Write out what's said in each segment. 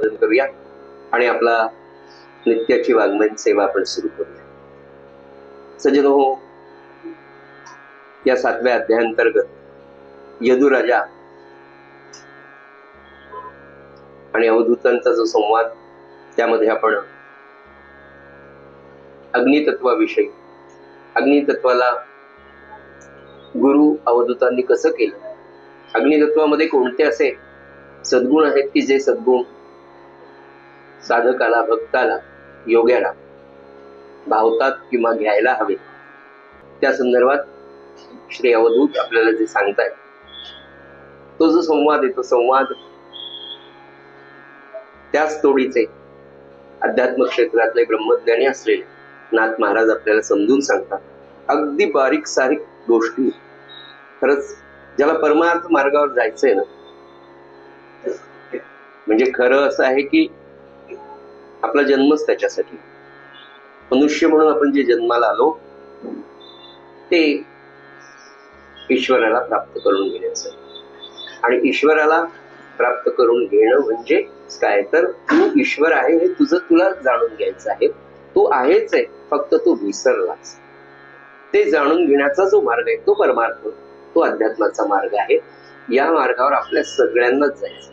संपादन करूया आणि आपला नित्याची वाङ्मयीन सेवा आपण सुरू करूया. सज्जनो, या 7व्या अध्यायाअंतर्गत यदुराजा आणि अवधूतांचा जो संवाद, त्यामध्ये आपण अग्नितत्वाविषयी, अग्नितत्वाला गुरु अवधूतांनी कसं केलं, अग्नितत्वामध्ये कोणते असे सद्गुण आहेत की जे सद्गुण साधकाला, भक्ताला, योग्याला भावतात किंवा घ्यायला हवे, त्या संदर्भात श्री अवधूत आपल्याला जे सांगतायत, तो जो संवाद आहे तो संवाद त्याच तोडीचे अध्यात्म क्षेत्रातले ब्रह्मज्ञानी असलेले नाथ महाराज आपल्याला समजून सांगतात. अगदी बारीक सारीक गोष्टी. खरंच ज्याला परमार्थ मार्गावर जायचंय ना, म्हणजे खरं असं आहे की आपला जन्मच त्याच्यासाठी, मनुष्य म्हणून आपण जे जन्माला आलो ते ईश्वराला प्राप्त करून घेण्याचं. आणि ईश्वराला प्राप्त करून घेणं म्हणजे काय, तर तू ईश्वर आहे हे तुला जाणून घ्यायचं आहे. तू आहेच आहे, फक्त तू विसरलास. ते जाणून घेण्याचा जो मार्ग आहे तो परमार्थ, तो अध्यात्माचा मार्ग आहे. या मार्गावर आपल्या सगळ्यांनाच जायचं.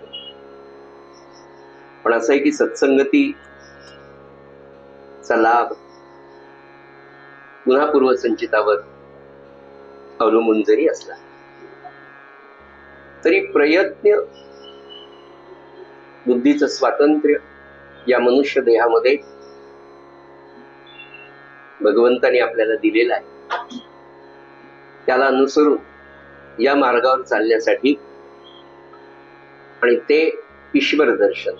पण असं आहे की सत्संगतीचा लाभ पुन्हा पूर्वसंचितावर अवलंबून जरी असला तरी प्रयत्न, बुद्धीचं स्वातंत्र्य या मनुष्य देहामध्ये भगवंताने आपल्याला दिलेलं आहे. त्याला अनुसरून या मार्गावर चालण्यासाठी, आणि ते ईश्वर दर्शन,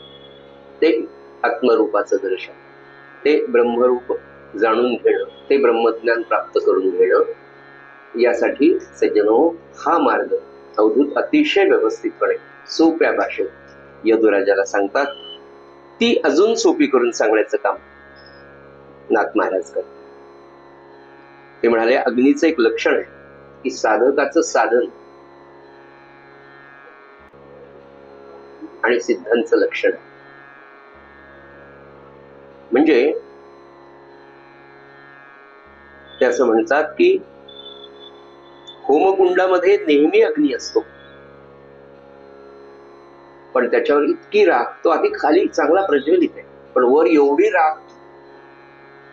ते आत्मरूपाचं दर्शन, ते ब्रह्मरूप जाणून घेणं, ते ब्रह्मज्ञान प्राप्त करून घेणं, यासाठी सज्जनो हा मार्ग अवधूत अतिशय व्यवस्थितपणे सोप्या भाषेत यदुराजाला सांगतात. ती अजून सोपी करून सांगण्याचं काम नाथ महाराज करतात. ते म्हणाले, अग्नीचं एक लक्षण आहे की साधकाचं साधन आणि सिद्धांचं लक्षण आहे. म्हणजे ते असं म्हणतात की होमकुंडामध्ये नेहमी अग्नी असतो, पण त्याच्यावर इतकी राख, तो आधी खाली चांगला प्रज्वलित आहे, पण वर एवढी राख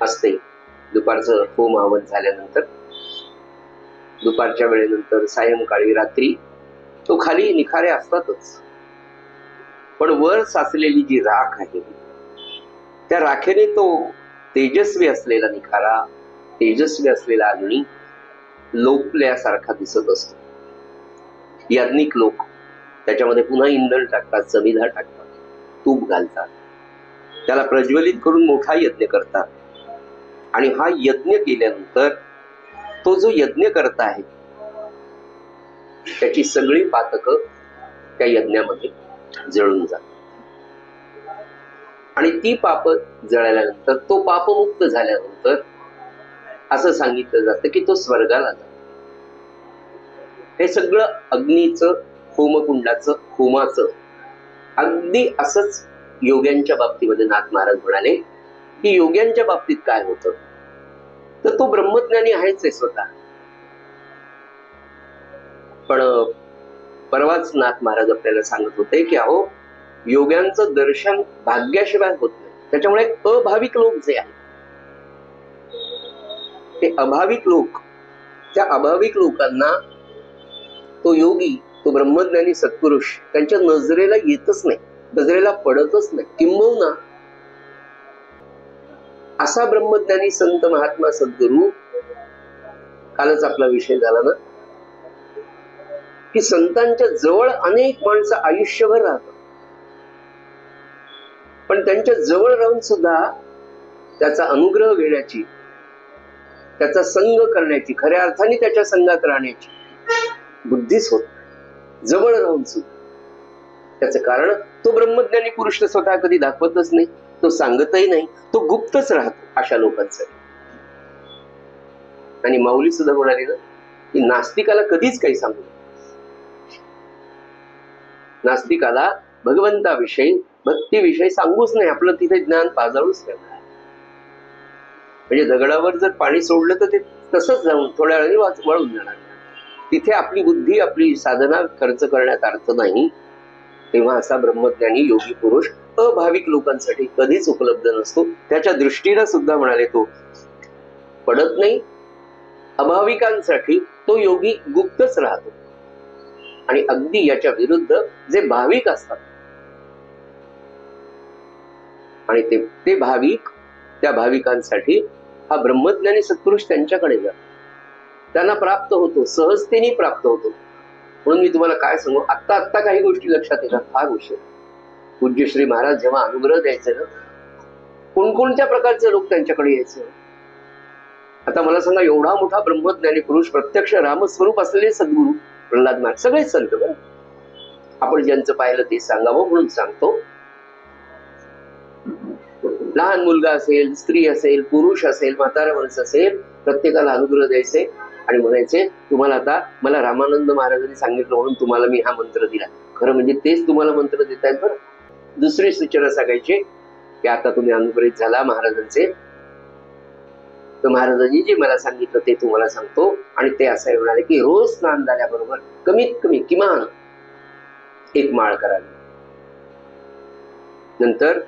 असते. दुपारचं होम हवन झाल्यानंतर, दुपारच्या वेळेनंतर, सायंकाळी, रात्री तो खाली निखारे असतातच, पण वर साचलेली जी राख आहे त्या राखेने तो तेजस्वी असलेला निखारा, तेजस्वी असलेला अग्नी लोकल्यासारखा दिसत असतो. याज्ञिक लोक त्याच्यामध्ये पुन्हा इंधन टाकतात, समिधा टाकतात, तूप घालतात, त्याला प्रज्वलित करून मोठा यज्ञ करतात. आणि हा यज्ञ केल्यानंतर तो जो यज्ञ करता आहे त्याची सगळी पातकं त्या यज्ञामध्ये जळून जातात. आणि ती पाप जळल्यानंतर, तो पापमुक्त झाल्यानंतर असं सांगितलं जातं की तो स्वर्गाला जातो. हे सगळं अग्नीचं, होमकुंडाचं, होमाचं अगदी असंच योग्यांच्या बाबतीमध्ये नाथ महाराज म्हणाले की योग्यांच्या बाबतीत काय होतं, तर तो ब्रह्मज्ञानी आहेच आहे स्वतः. पण परवाच नाथ महाराज आपल्याला सांगत होते की अहो, योग्यांचं दर्शन भाग्याशिवाय होत नाही. त्याच्यामुळे अभाविक लोक जे आहेत, ते अभाविक लोक, त्या अभाविक लोकांना तो योगी, तो ब्रह्मज्ञानी सत्पुरुष त्यांच्या नजरेला येतच नाही, नजरेला पडतच नाही. किंबहुना असा ब्रह्मज्ञानी संत, महात्मा, सद्गुरू, कालच आपला विषय झाला ना की संतांच्या जवळ अनेक माणसं आयुष्यभर राहतात, पण त्यांच्या जवळ राहून सुद्धा त्याचा अनुग्रह घेण्याची, त्याचा संग करण्याची, खऱ्या अर्थाने त्याच्या संघात राहण्याची बुद्धीच होत नाही, जवळ राहून सुद्धा. त्याचं कारण तो ब्रह्मज्ञानी पुरुष स्वतः कधी दाखवतच नाही, तो सांगतही नाही, तो गुप्तच राहतो अशा लोकांसाठी. आणि माऊली सुद्धा म्हणाली ना की नास्तिकाला कधीच काही सांगू नये. नास्तिकाला भगवंताविषयी भक्तीविषयी सांगूच नाही, आपलं तिथे ज्ञान पाजाळूच ठेवणार. म्हणजे दगडावर जर पाणी सोडलं तर ते तसंच जाऊन थोड्या वेळाने वळून जाणार. तिथे आपली बुद्धी, आपली साधना खर्च करण्यात अर्थ नाही. तेव्हा असा ब्रह्मज्ञानी योगी पुरुष अभाविक लोकांसाठी कधीच उपलब्ध नसतो. त्याच्या दृष्टीनं सुद्धा म्हणाले तो पडत नाही. अभाविकांसाठी तो योगी गुप्तच राहतो. आणि अगदी याच्या विरुद्ध जे भाविक असतात आणि ते भाविक, त्या भाविकांसाठी हा ब्रह्मज्ञानी सत्पुरुष त्यांच्याकडे जातो, त्यांना प्राप्त होतो, सहजतेने प्राप्त होतो. म्हणून मी तुम्हाला काय सांगू, आत्ता काही गोष्टी लक्षात येतात फार उशीर. पूज्य श्री महाराज जेव्हा अनुग्रह द्यायचे ना, कोणकोणत्या प्रकारचे लोक त्यांच्याकडे यायचे. आता मला सांगा, एवढा मोठा ब्रह्मज्ञानी पुरुष, प्रत्यक्ष रामस्वरूप असलेले सद्गुरू प्रल्हाद महाराज, सगळेच संत बरं. आपण ज्यांचं पाहिलं ते सांगावं म्हणून सांगतो. लहान मुलगा असेल, स्त्री असेल, पुरुष असेल, म्हातारा माणूस असेल, प्रत्येकाला अनुग्रह द्यायचे आणि म्हणायचे तुम्हाला आता मला रामानंद महाराजांनी सांगितलं म्हणून तुम्हाला मी हा मंत्र दिला. खरं म्हणजे तेच तुम्हाला मंत्र देत आहेत बरं. दुसरी सूचना सांगायची की आता तुम्ही अनुग्रहित झाला महाराजांचे, तर महाराजांनी जे मला सांगितलं ते तुम्हाला सांगतो. आणि ते असं म्हणाले की रोज स्नान झाल्याबरोबर कमीत कमी किमान 1 माळ करावी. नंतर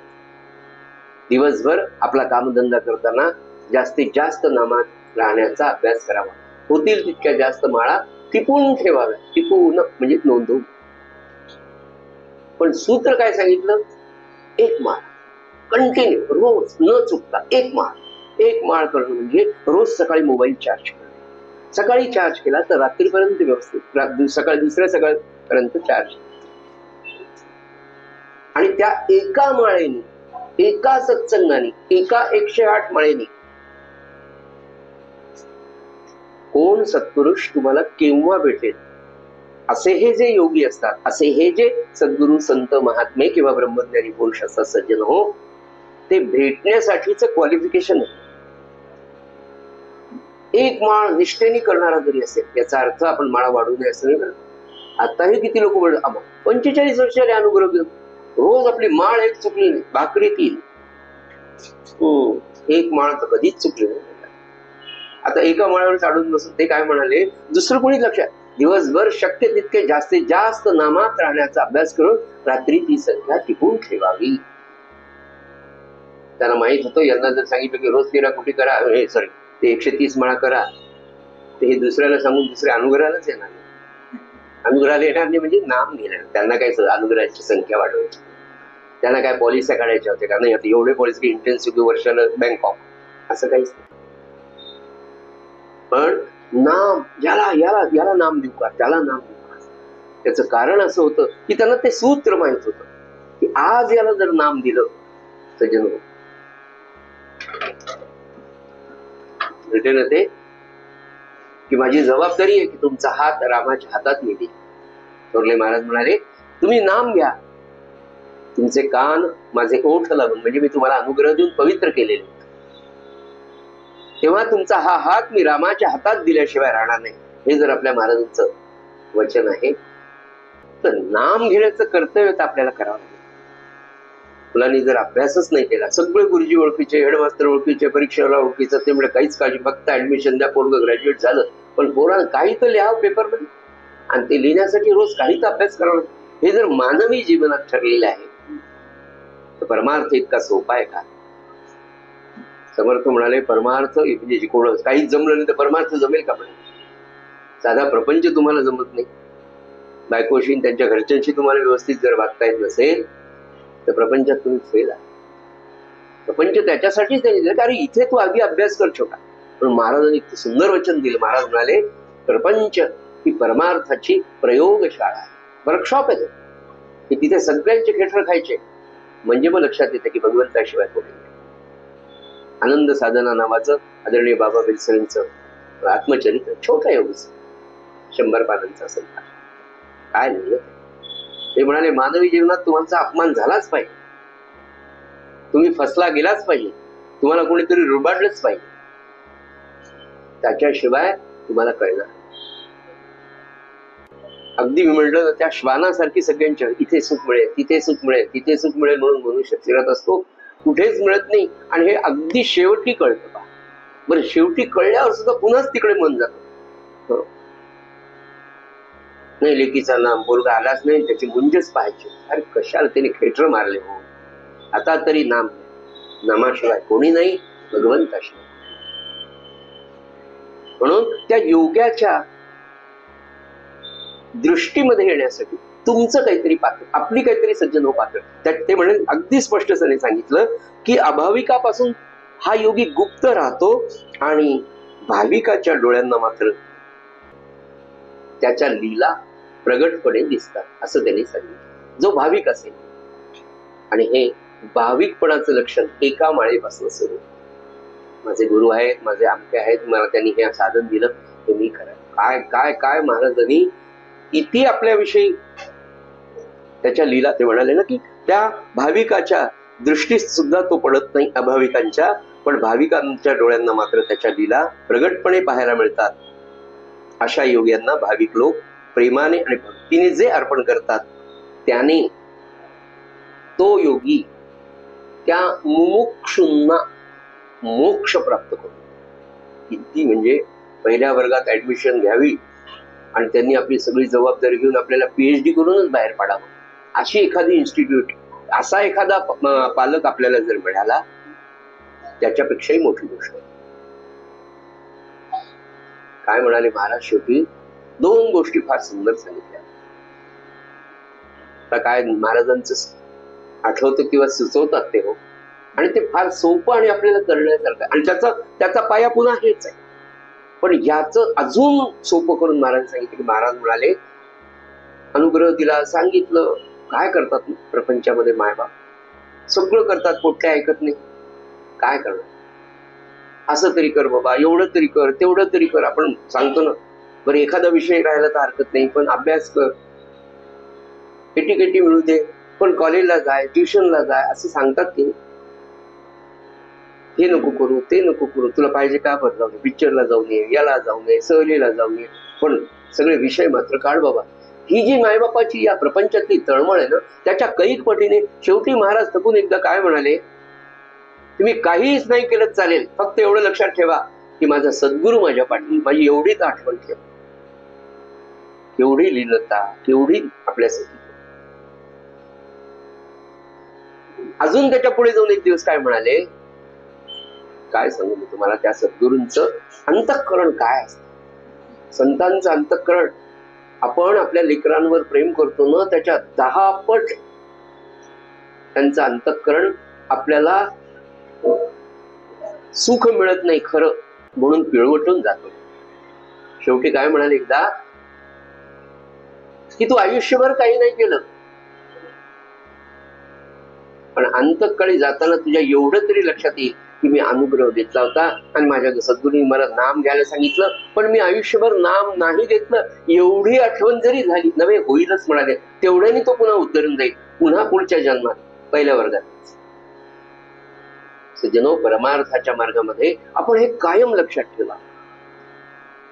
दिवसभर आपला कामधंदा करताना जास्तीत जास्त नामात राहण्याचा अभ्यास करावा. होतील तितक्या जास्त माळा टिपून ठेवाव्या. टिपून म्हणजे नोंदवून. पण सूत्र काय सांगितलं, 1 माळ कंटिन्यू, रोज न चुकता 1 माळ. 1 माळ करणं म्हणजे रोज सकाळी मोबाईल चार्ज करणं. सकाळी चार्ज केला तर रात्रीपर्यंत व्यवस्थित, सकाळी दुसऱ्या सकाळपर्यंत चार्ज. आणि त्या एका माळेने, एका सत्संगाने, एका 108 माळेने कोण सत्पुरुष तुम्हाला केव्हा भेटेल. असे हे जे योगी असतात, असे हे जे सद्गुरू, संत, महात्मे किंवा ब्रह्मज्ञानी पुरुष असतात सज्जन हो, ते भेटण्यासाठीच क्वालिफिकेशन आहे. 1 माळ निष्ठेने करणारा जरी असेल, याचा अर्थ आपण माळा वाढवू नये असं नाही. आताही किती लोक 45 वर्षाने अनुग्रह घेऊन रोज आपली माळ एक चुकली नाही, भाकरी 3. 1 माळ तर कधीच चुकली नाही. आता एका माळावर चाडून बसून ते काय म्हणाले, दुसरं कोणी लक्षात, दिवसभर शक्य तितके जास्तीत जास्त नामात राहण्याचा अभ्यास करून रात्री ती संख्या टिपून ठेवावी. त्यांना माहित होतं, यांना जर सांगितलं की रोज 13 कोटी करा, ते 130 माळा करा, तर हे दुसऱ्याला सांगून दुसऱ्या अनुग्रहालाच येणार नाही. अनुग्रहाला येणार नाही म्हणजे नाम घेणार. त्यांना काय अनुग्रहाची संख्या वाढवायची, त्यांना काय पॉलिसी काढायच्या होत्या का नाही. आता एवढे पॉलिसी इंटेन्सिव्ह वर्षाला बँकॉक असं काहीच नाही. पण नाम, याला नाम देऊ का, त्याला नाम देऊ का, त्याचं कारण असं होतं की त्यांना ते सूत्र माहित होतं की आज याला जर नाम दिलं सज्जन भेटेल ते, की माझी जबाबदारी आहे की तुमचा हात रामाच्या हातात मी देईन. थोरले महाराज म्हणाले तुम्ही नाम घ्या, तुमचे कान माझे ओठ लागून, म्हणजे मी तुम्हाला अनुग्रह देऊन पवित्र केलेले, तेव्हा तुमचा हा हात मी रामाच्या हातात दिल्याशिवाय राहणार नाही. हे जर आपल्या महाराजांचं वचन आहे, तर नाम घेण्याचं कर्तव्य तर आपल्याला करावं लागेल. मुलांनी जर अभ्यासच नाही केला, सगळे गुरुजी ओळखीचे, हेडमास्टर ओळखीचे, परीक्षेला ओळखीचं, ते म्हणजे काहीच काळजी, फक्त ऍडमिशन द्या, पोरगं ग्रॅज्युएट झालं. पण पोरांना काही तर लिहावं पेपरमध्ये, आणि ते लिहिण्यासाठी रोज काही तर अभ्यास करावा. हे जर मानवी जीवनात ठरलेलं आहे, तर परमार्थ इतका सोपा आहे का. समर्थ म्हणाले परमार्थ म्हणजे कोण काहीच जमलं नाही तर परमार्थ जमेल का. पण साधा प्रपंच तुम्हाला जमत नाही, बायकोशी त्यांच्या घरच्यांशी तुम्हाला व्यवस्थित जर वागता येत नसेल, तर प्रपंचात तुम्ही फेल आहे. प्रपंच त्याच्यासाठीच त्यांनी दिलं, कारण इथे तू आधी अभ्यास कर छोटा. पण महाराजांनी सुंदर वचन दिलं. महाराज म्हणाले प्रपंच ही परमार्थाची प्रयोगशाळा आहे, वर्कशॉप आहे की तिथे सगळ्यांचे खेटर खायचे. म्हणजे मग लक्षात येतं की भगवंताशिवाय कोणी. आनंद साधना नावाचं आदरणीय बाबा बिलसरेंचं आत्मचरित्र, छोटा एवढंच 100 पानांचा असेल, काय नाही. ते म्हणाले मानवी जीवनात तुम्हाला अपमान झालाच पाहिजे, तुम्ही फसला गेलाच पाहिजे, तुम्हाला कोणीतरी रुबाडलंच पाहिजे, त्याच्याशिवाय तुम्हाला कळणार. अगदी मी म्हटलं ना, त्या श्वानासारखी सगळ्यांच्या इथे सुख मिळेल, तिथे सुख मिळेल, तिथे सुख मिळेल म्हणून मनुष्य फिरत असतो, कुठेच मिळत नाही. आणि हे अगदी शेवटी कळतं पहा. बरं, शेवटी कळल्यावर सुद्धा पुन्हाच तिकडे मन जातं. नाही, लेकीचा नाम मुलगा आलाच नाही, त्याची मुंजच पाहायची. अरे कशाला त्याने खेटर मारले हो, आता तरी नाम, नामाशिवाय कोणी नाही, भगवंताशिवाय. म्हणून त्या योग्याच्या दृष्टीमध्ये येण्यासाठी तुमचं काहीतरी पात्र, आपली काहीतरी सज्जन पात्र. त्यात ते म्हणेल अगदी स्पष्टपणे सांगितलं की अभाविकापासून हा योगी गुप्त राहतो आणि भाविकाच्या डोळ्यांना मात्र त्याच्या लीला प्रगटपणे दिसतात, असं त्यांनी सांगितलं. जो भाविक असेल, आणि हे भाविकपणाचं लक्षण एका माळेपासून सुरू. माझे गुरु आहेत, माझे आमके आहेत, मला त्यांनी हे साधन दिलं, हे मी करा. काय काय काय महाराजांनी किती आपल्याविषयी त्याच्या लीला. ते म्हणाले ना की त्या भाविकाच्या दृष्टीत सुद्धा तो पडत नाही अभाविकांच्या, पण भाविकांच्या डोळ्यांना मात्र त्याच्या लीला प्रगटपणे पाहायला मिळतात. अशा योग्यांना भाविक लोक प्रेमाने आणि भक्तीने जे अर्पण करतात त्याने तो योगी त्या मुमुक्षूंना मोक्ष प्राप्त करतो. किती म्हणजे पहिल्या वर्गात ऍडमिशन घ्यावी आणि त्यांनी आपली सगळी जबाबदारी घेऊन आपल्याला पीएचडी करूनच बाहेर पाडावं, अशी एखादी इन्स्टिट्यूट, असा एखादा पालक आपल्याला जर मिळाला, त्याच्यापेक्षाही मोठी गोष्ट. काय म्हणाले महाराज शेवटी? दोन गोष्टी फार सुंदर सांगितल्या. आता काय महाराजांचं आठवतं किंवा सुचवतात ते हो, आणि ते फार सोपं आणि आपल्याला करण्यासारखं, आणि त्याचा पाया पुन्हा हेच आहे. पण याचं अजून सोपं करून महाराज सांगितलं की महाराज म्हणाले, अनुग्रह दिला, सांगितलं, काय करतात प्रपंचामध्ये मायबाप, सगळं करतात, पोट्या ऐकत नाही. काय करणार? असं तरी कर बाबा, एवढं तरी कर, तेवढं तरी कर. आपण सांगतो ना, बरं एखादा विषय राहायला तर हरकत नाही, पण अभ्यास कर, एटीकेटी मिळू दे, पण कॉलेजला जाय, ट्युशनला जाय, असं सांगतात की हे नको करू, ते नको करू, तुला पाहिजे का बरं जाऊ दे, पिक्चरला जाऊ नये, याला जाऊ नये, सहलीला जाऊ नये, पण सगळे विषय मात्र काढ बाबा. ही जी मायबापाची या प्रपंचातली तळमळ आहे ना, त्याच्या कैक पटीने शेवटी महाराज थकून एकदा काय म्हणाले, तुम्ही काहीच नाही केलं चालेल, फक्त एवढं लक्षात ठेवा की माझा सद्गुरू माझ्या पाठी, माझी एवढीच आठवण ठेव. केवढी लीनता, केवढी आपल्यासाठी. अजून त्याच्या पुढे जाऊन एक दिवस काय म्हणाले, काय सांगू मी तुम्हाला त्या सद्गुरूंचं अंतःकरण काय असतं. संतांचं अंतःकरण, आपण आपल्या लेकरांवर प्रेम करतो ना, त्याच्या 10 पट त्यांचं अंतःकरण आपल्याला सुख मिळत नाही खरं, म्हणून पिळवटून जातो. शेवटी काय म्हणाले एकदा की तू आयुष्यभर काही नाही केलं, पण अंतःकाळी जाताना तुझ्या एवढं तरी लक्षात येईल की मी अनुग्रह घेतला होता आणि माझ्या सद्गुरूंनी मला नाम घ्यायला सांगितलं, पण मी आयुष्यभर नाम नाही घेतलं. एवढी आठवण जरी झाली नव्हे, होईलच म्हणाले, तेवढ्याने तो पुन्हा उतरून जाईल, पुन्हा पुढच्या जन्मात पहिल्या वर्गात. सज्जनो, परमार्थाच्या मार्गामध्ये आपण हे कायम लक्षात ठेवा.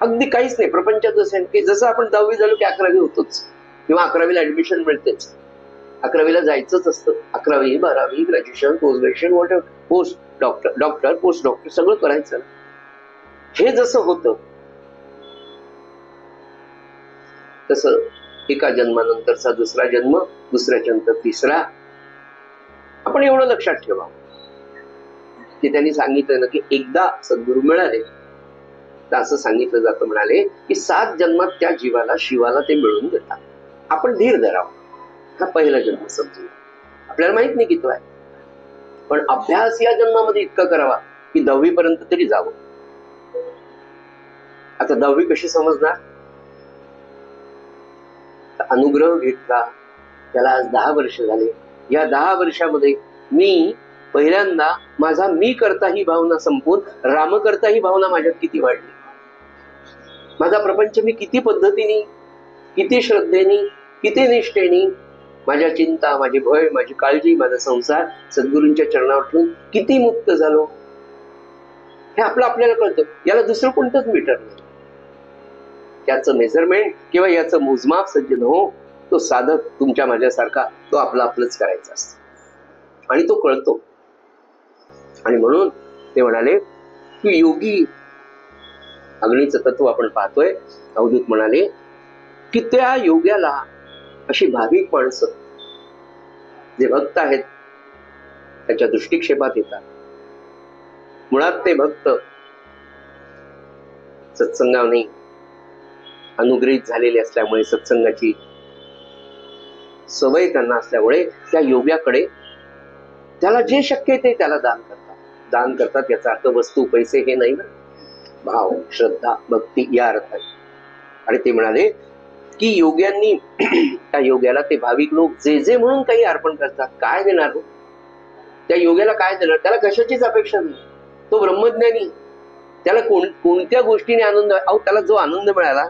अगदी काहीच नाही प्रपंचात असेल की जसं आपण 10वी झालो की 11वी होतोच, किंवा 11वीला ऍडमिशन मिळतेच, 11वीला जायचंच असतं. 11वी 12वी graduation, post graduation, what ever, post doctor post doctor सगळं करायचं. हे जसं होतं तसं एका जन्मानंतरचा दुसरा जन्म, दुसऱ्याच्या नंतर तिसरा. आपण एवढं लक्षात ठेवा की त्यांनी सांगितलं ना की एकदा सद्गुरू मिळाले तर असं सांगितलं जातं, म्हणाले की 7 जन्मात त्या जीवाला शिवाला ते मिळून देतात. आपण धीर धरावा, हा पहिला जन्म समजून. आपल्याला माहित नाही किती आहे, पण अभ्यास या जन्मामध्ये इतका करावा की 10वी पर्यंत तरी जावं. आता 10वी कशी समजणार? अनुग्रह घेतला, त्याला आज 10 वर्ष झाले. या 10 वर्षामध्ये मी पहिल्यांदा माझा मी करता ही भावना संपून राम करता ही भावना माझ्यात किती वाढली. माझा प्रपंच मी किती पद्धतीने, किती श्रद्धेने, किती निष्ठेने, माझ्या चिंता, माझी भय, माझी काळजी, माझा संसार सद्गुरूंच्या चरणावर ठेवून किती मुक्त झालो, हे आपलं आपल्याला कळतं. याला दुसरं कोणतंच मीटर नाही. त्याचं मेजरमेंट किंवा याचं मोजमाप सज्जन हो, तो साधक तुमच्या माझ्यासारखा तो आपलंच करायचा असतो आणि तो कळतो. आणि म्हणून ते म्हणाले की योगी, अग्नीचं तत्व आपण पाहतोय. अवधूत म्हणाले की त्या योग्याला अशी भाविक माणसं जे भक्त आहेत त्याच्या दृष्टिक्षेपात येतात. मुळात ते भक्त सत्संगाने अनुग्रहित झालेले असल्यामुळे, सत्संगाची सवय त्यांना असल्यामुळे त्या योग्याकडे त्याला जे शक्य आहे ते त्याला दान करतात. याचा अर्थ वस्तू पैसे हे नाही ना, भाव, श्रद्धा, भक्ती या अर्थाने. आणि ते म्हणाले की योग्यांनी त्या योग्याला ते भाविक लोक जे जे म्हणून काही अर्पण करतात, काय देणार हो त्या योग्याला? काय देणार त्याला? कशाचीच अपेक्षा नाही. तो ब्रह्मज्ञानी, त्याला कोणत्या गोष्टीने आनंद? अहो, त्याला जो आनंद मिळाला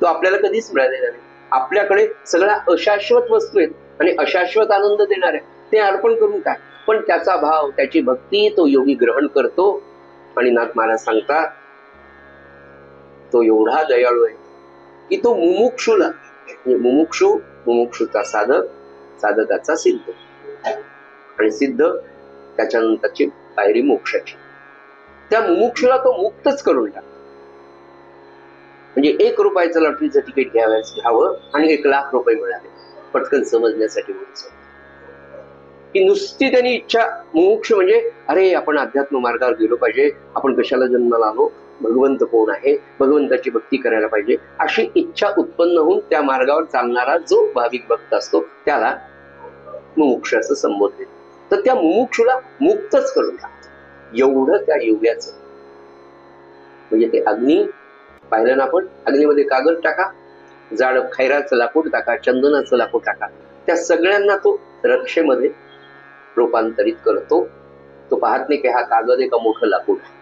तो आपल्याला कधीच मिळालेला नाही. आपल्याकडे सगळ्या अशाश्वत वस्तू आहेत आणि अशाश्वत आनंद देणार आहे, ते अर्पण करून काय? पण त्याचा भाव, त्याची भक्ती तो योगी ग्रहण करतो. आणि नाथ महाराज सांगतात तो एवढा दयाळू आहे की तो मुमुक्षुला, मुमुक्षुचा साधक, साधकाचा सिद्ध, आणि सिद्ध त्याच्यानंतरची पायरी मोक्षाची. त्या मुमुक्षुला तो मुक्तच करून टाकतो. म्हणजे 1 रुपयाचं लॉटरीचं तिकीट घ्यावं आणि 1,00,000 रुपये मिळाले, पटकन समजण्यासाठी बोलायचं की नुसती त्यांनी इच्छा. मुमुक्ष म्हणजे अरे आपण अध्यात्म मार्गावर गेलो पाहिजे, आपण कशाला जन्माला आलो, भगवंत कोण आहे, भगवंताची भक्ती करायला पाहिजे, अशी इच्छा उत्पन्न होऊन त्या मार्गावर चालणारा जो भाविक भक्त असतो त्याला मुमुक्ष असं संबोधले. तर त्या मुमुक्षुला मुक्तच करून टाकतो एवढं त्या योग्याचं. म्हणजे ते अग्नी पाहिलं ना आपण, अग्नीमध्ये कागद टाका, जाड खैराचं लाकूड टाका, चंदनाचं लाकूड टाका, त्या सगळ्यांना तो रक्षेमध्ये रूपांतरित करतो. तो पाहत नाही की हा कागद एका मोठं लाकूड आहे.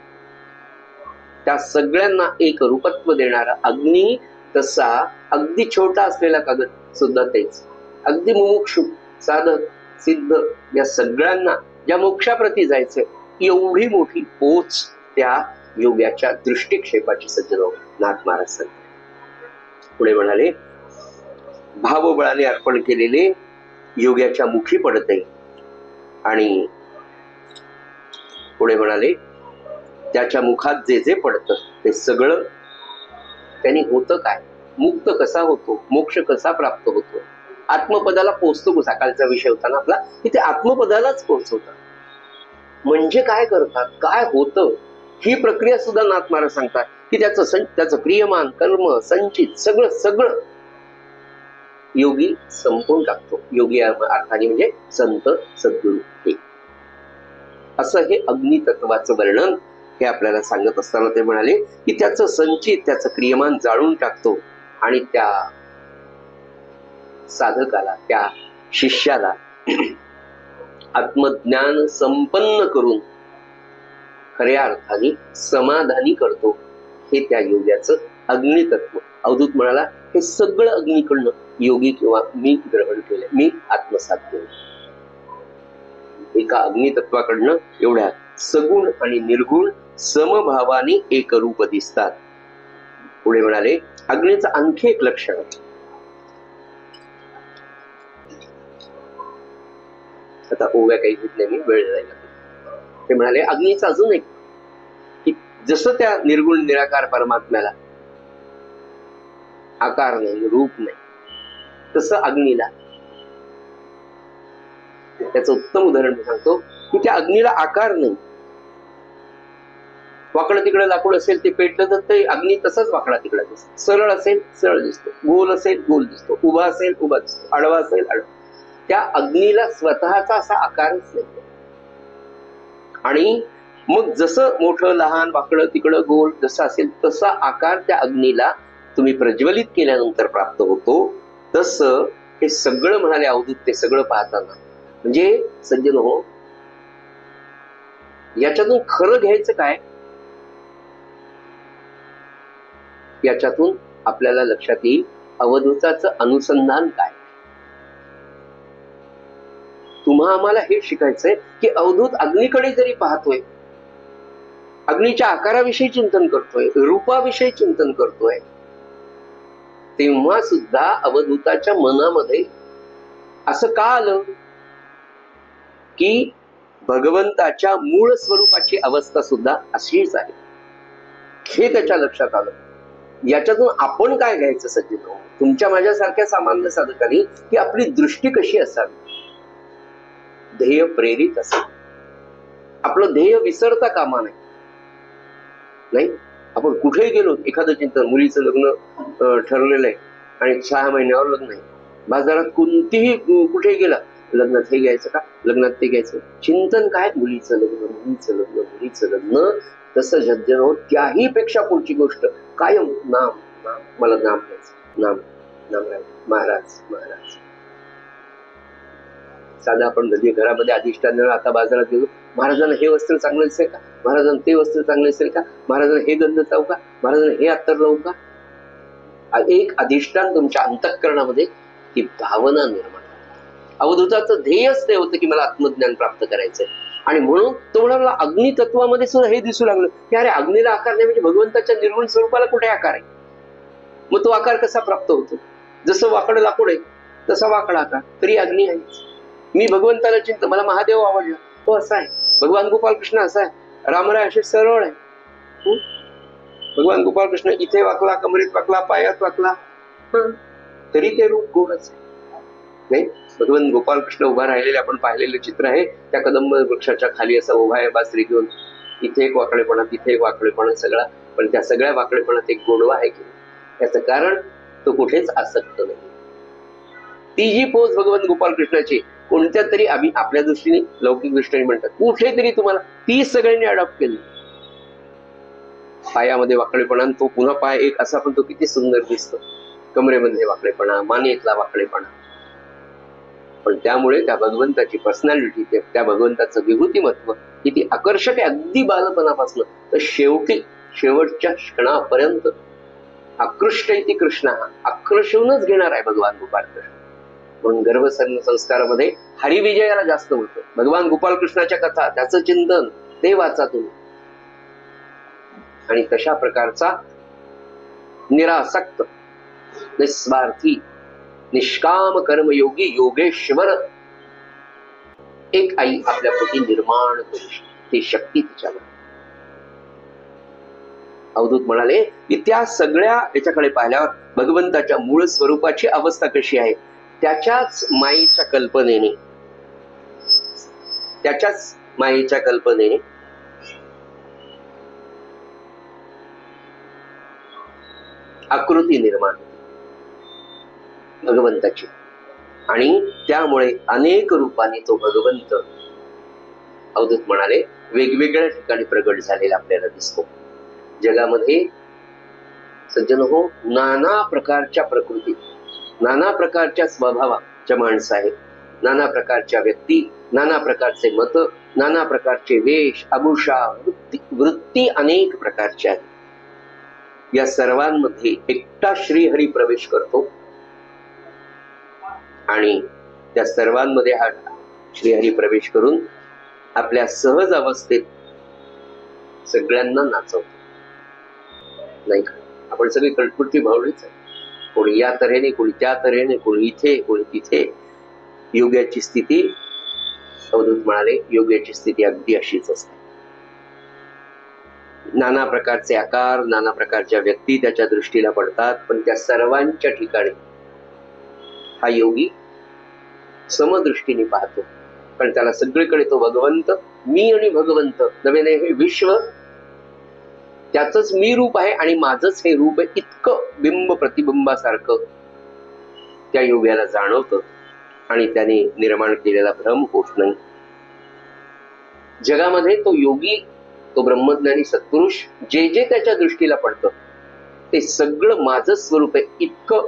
त्या सगळ्यांना एक रूपत्व देणारा अग्नी तसा अगदी छोटा असलेला कागद सुद्धा तेच. अगदी मुमुक्षु, साधक, सिद्ध या सगळ्यांना ज्या मोक्षाप्रती जायचंय एवढी मोठी पोच त्या योग्याच्या दृष्टिक्षेपाची सज्जन नाथ महाराज सांगतात. पुढे म्हणाले भावबळाने अर्पण केलेले योग्याच्या मुखी पडते. आणि पुढे म्हणाले त्याच्या मुखात जे जे पडतं ते सगळं त्यांनी होतं काय, मुक्त कसा होतो, मोक्ष कसा प्राप्त होतो, आत्मपदाला पोहोचतो. सकाळचा विषय होता ना आपला, की ते आत्मपदालाच पोहोचवतात. म्हणजे काय करतात, काय होतं, ही प्रक्रिया सुद्धा नाथ महाराज सांगतात की त्याचं क्रियमान, कर्म, संचित सगळं योगी संपवून टाकतो. योगी अर्थाने म्हणजे संत, सद्गुरू. असं हे अग्नी तत्वाचं वर्णन हे आपल्याला सांगत असताना ते म्हणाले की त्याचं संचित, त्याचं क्रियमान जाळून टाकतो आणि त्या साधकाला, त्या शिष्याला आत्मज्ञान संपन्न करून खऱ्या अर्थाने समाधानी करतो. हे त्या योग्याचं अग्नितत्व. अवधूत म्हणाला हे सगळं अग्नीकडनं योगी किंवा मी ग्रहण केलंय, मी आत्मसात केलं. एका अग्नितत्वाकडनं एवढ्या सगुण आणि निर्गुण समभावाने एक रूप दिसतात. पुढे म्हणाले अग्नीचं आणखी एक लक्षण. आता ओव्या काही घेत नाही मी, वेळ जायला. ते म्हणाले अग्नीचं अजून एक, की जसं त्या निर्गुण निराकार परमात्म्याला आकार नाही, रूप नाही, तसं अग्नीला. त्याचं उत्तम उदाहरण मी सांगतो की त्या अग्नीला आकार नाही. वाकडं तिकडं लाकूड असेल ते पेटलं तर ते अग्नी तसंच वाकडा तिकडा दिसतो. सरळ असेल सरळ दिसतो, गोल असेल गोल दिसतो, उभा असेल उभा दिसतो, आडवा असेल आडवा. त्या अग्नीला स्वतःचा असा आकारच नाही. आणि मग जसं मोठं लहान वाकडं तिकडं गोल जसं असेल तसा आकार त्या अग्नीला तुम्ही प्रज्वलित केल्यानंतर प्राप्त होतो. तसं हे सगळं म्हणाले अवधूत, ते सगळं पाहताना म्हणजे सज्जन हो, याच्यातून खरं घ्यायचं काय, याच्यातून आपल्याला लक्षात येईल अवधूताचं अनुसंधान काय. तुम्हा आम्हाला हे शिकायचंय की अवधूत अग्नीकडे जरी पाहतोय, अग्नीच्या आकाराविषयी चिंतन करतोय, रूपाविषयी चिंतन करतोय, तेव्हा सुद्धा अवधूताच्या मनामध्ये असं का आलं की भगवंताच्या मूळ स्वरूपाची अवस्था सुद्धा अशीच आहे, हे त्याच्या लक्षात आलं. याच्यातून आपण काय घ्यायचं सज्जन हो, तुमच्या माझ्यासारख्या सामान्य साधकांनी, की आपली दृष्टी कशी असावी, ध्येय प्रेरित असावी. आपलं ध्येय विसरता कामा नाही. नाही, आपण कुठेही गेलो, एखादं चिंतन, मुलीचं लग्न ठरलेलं आहे आणि 6 महिन्यावर लग्न आहे, बाजारात कोणतीही कुठेही गेला, लग्नात हे घ्यायचं का, लग्नात ते घ्यायचं, चिंतन काय, मुलीचं लग्न, मुलीचं लग्न, मुलीचं लग्न. तसं सज्जन हो, त्याही पेक्षा पुढची गोष्ट कायम नाम, नाम, मला नाम घ्यायचं, नाम, नाम, महाराज, महाराज. साधा आपण घरामध्ये अधिष्ठान, आता बाजारात गेलो, महाराजांना हे वस्त्र चांगलं दिसेल का, महाराजांना ते वस्त्र चांगलं दिसेल का, महाराजांना हे गंध चावू का, महाराजांना हे अत्तर लावू का. एक अधिष्ठान तुमच्या अंतःकरणामध्ये ती भावना निर्माण. अवधूताचं ध्येयच ते होतं की मला आत्मज्ञान प्राप्त करायचंय. आणि म्हणून तो म्हणाला अग्नी तत्वामध्ये सुद्धा हे दिसू लागलं की अरे अग्नीला आकार नाही म्हणजे भगवंताच्या निर्गुण स्वरूपाला कुठे आकार आहे. मग तो आकार कसा प्राप्त होतो, जसं वाकड लाकूड आहे तसा वाकडा आकार, तरी अग्नी आहे. मी भगवंताला चिंत, मला महादेव आवडला, तो असा आहे. भगवान गोपालकृष्ण असा आहे, रामराय असे सरळ आहे. भगवान गोपालकृष्ण इथे वाकला, कमरेत वाकला, पायात वाकला, तरी ते रूप गोडच आहे. नाही, भगवान गोपालकृष्ण उभा राहिलेले आपण पाहिलेलं चित्र आहे, त्या कदंब वृक्षाच्या खाली असा उभा आहे बासरी घेऊन, इथे एक वाकडेपणा, तिथे एक वाकडेपणा, सगळा, पण त्या सगळ्या वाकडेपणात एक गोडवा आहे की त्याचं कारण तो कुठेच आसक्त नाही. ती जी पोच भगवान गोपालकृष्णाची कोणत्या तरी आम्ही आपल्या दृष्टीने लौकिक दृष्टीने म्हणतात, कुठेतरी तुम्हाला ती सगळ्यांनी अडॉप्ट केली. पायामध्ये वाकडेपणा, तो पुन्हा पाय एक असा, पण तो किती सुंदर दिसतो. कमरेमध्ये वाकडेपणा, मानेतला वाकडेपणा, पण त्यामुळे त्या भगवंताची पर्सनॅलिटी, त्या भगवंताचं विभूतिमत्व किती आकर्षक आहे, अगदी बालपणापासून तर शेवटच्या क्षणापर्यंत. आकृष्ट इति कृष्ण, आकर्षूनच घेणार आहे भगवान गोपालकृष्ण. म्हणून गर्भ संस्कारामध्ये हरिविजयाला जास्त होतं. भगवान गोपालकृष्णाच्या कथा, त्याचं चिंतन, ते वाचा तुम्ही. आणि तशा प्रकारचा निरासक्त, निस्वार्थी, निष्काम कर्मयोगी योगेश्वर एक आई आपल्या पोटी निर्माण करू शकते. ती शक्ती तिच्यावर. अवधूत म्हणाले की त्या सगळ्या याच्याकडे पाहिल्यावर भगवंताच्या मूळ स्वरूपाची अवस्था कशी आहे, त्याच्याच मायेच्या कल्पनेने, त्याच्याच मायेच्या कल्पनेने आकृती निर्माण भगवंताची, आणि त्यामुळे अनेक रूपाने तो भगवंत, अवधूत म्हणाले, वेगवेगळ्या ठिकाणी प्रगट झालेला आपल्याला दिसतो. जगामध्ये सज्जन हो, नाना प्रकारच्या प्रकृती, नाना प्रकारच्या स्वभावाच्या माणसं आहेत, नाना प्रकारच्या व्यक्ती, नाना प्रकारचे मत, नाना प्रकारचे वेश, आभूषा, वृत्ती अनेक प्रकारच्या आहेत. या सर्वांमध्ये एकटा श्रीहरी प्रवेश करतो आणि त्या सर्वांमध्ये हा श्रीहरी प्रवेश करून आपल्या सहज अवस्थेत सगळ्यांना नाचवतो. नाही का, आपण सगळी कटपुटी भावलीच आहे, कोणी या तऱ्हेने, कोणी त्या तऱ्हेने, कोणी इथे, कोणी तिथे. योग्याची स्थिती, अवधूत म्हणाले, योग्याची स्थिती अगदी अशीच असते. नाना प्रकारचे आकार, नाना प्रकारच्या व्यक्ती त्याच्या दृष्टीला पडतात, पण त्या सर्वांच्या ठिकाणी हा योगी समदृष्टीने पाहतो. पण त्याला सगळीकडे तो भगवंत, मी आणि भगवंत नव्हे, हे विश्व त्याचंच मी रूप आहे आणि माझंच हे रूप आहे, इतकं बिंब प्रतिबिंबासारखं त्या योग्याला जाणवतं आणि त्याने निर्माण केलेला भ्रम होत नाही. जगामध्ये तो योगी, तो ब्रह्मज्ञानी सत्पुरुष, जे जे त्याच्या दृष्टीला पडतं ते सगळं माझं स्वरूप आहे, इतकं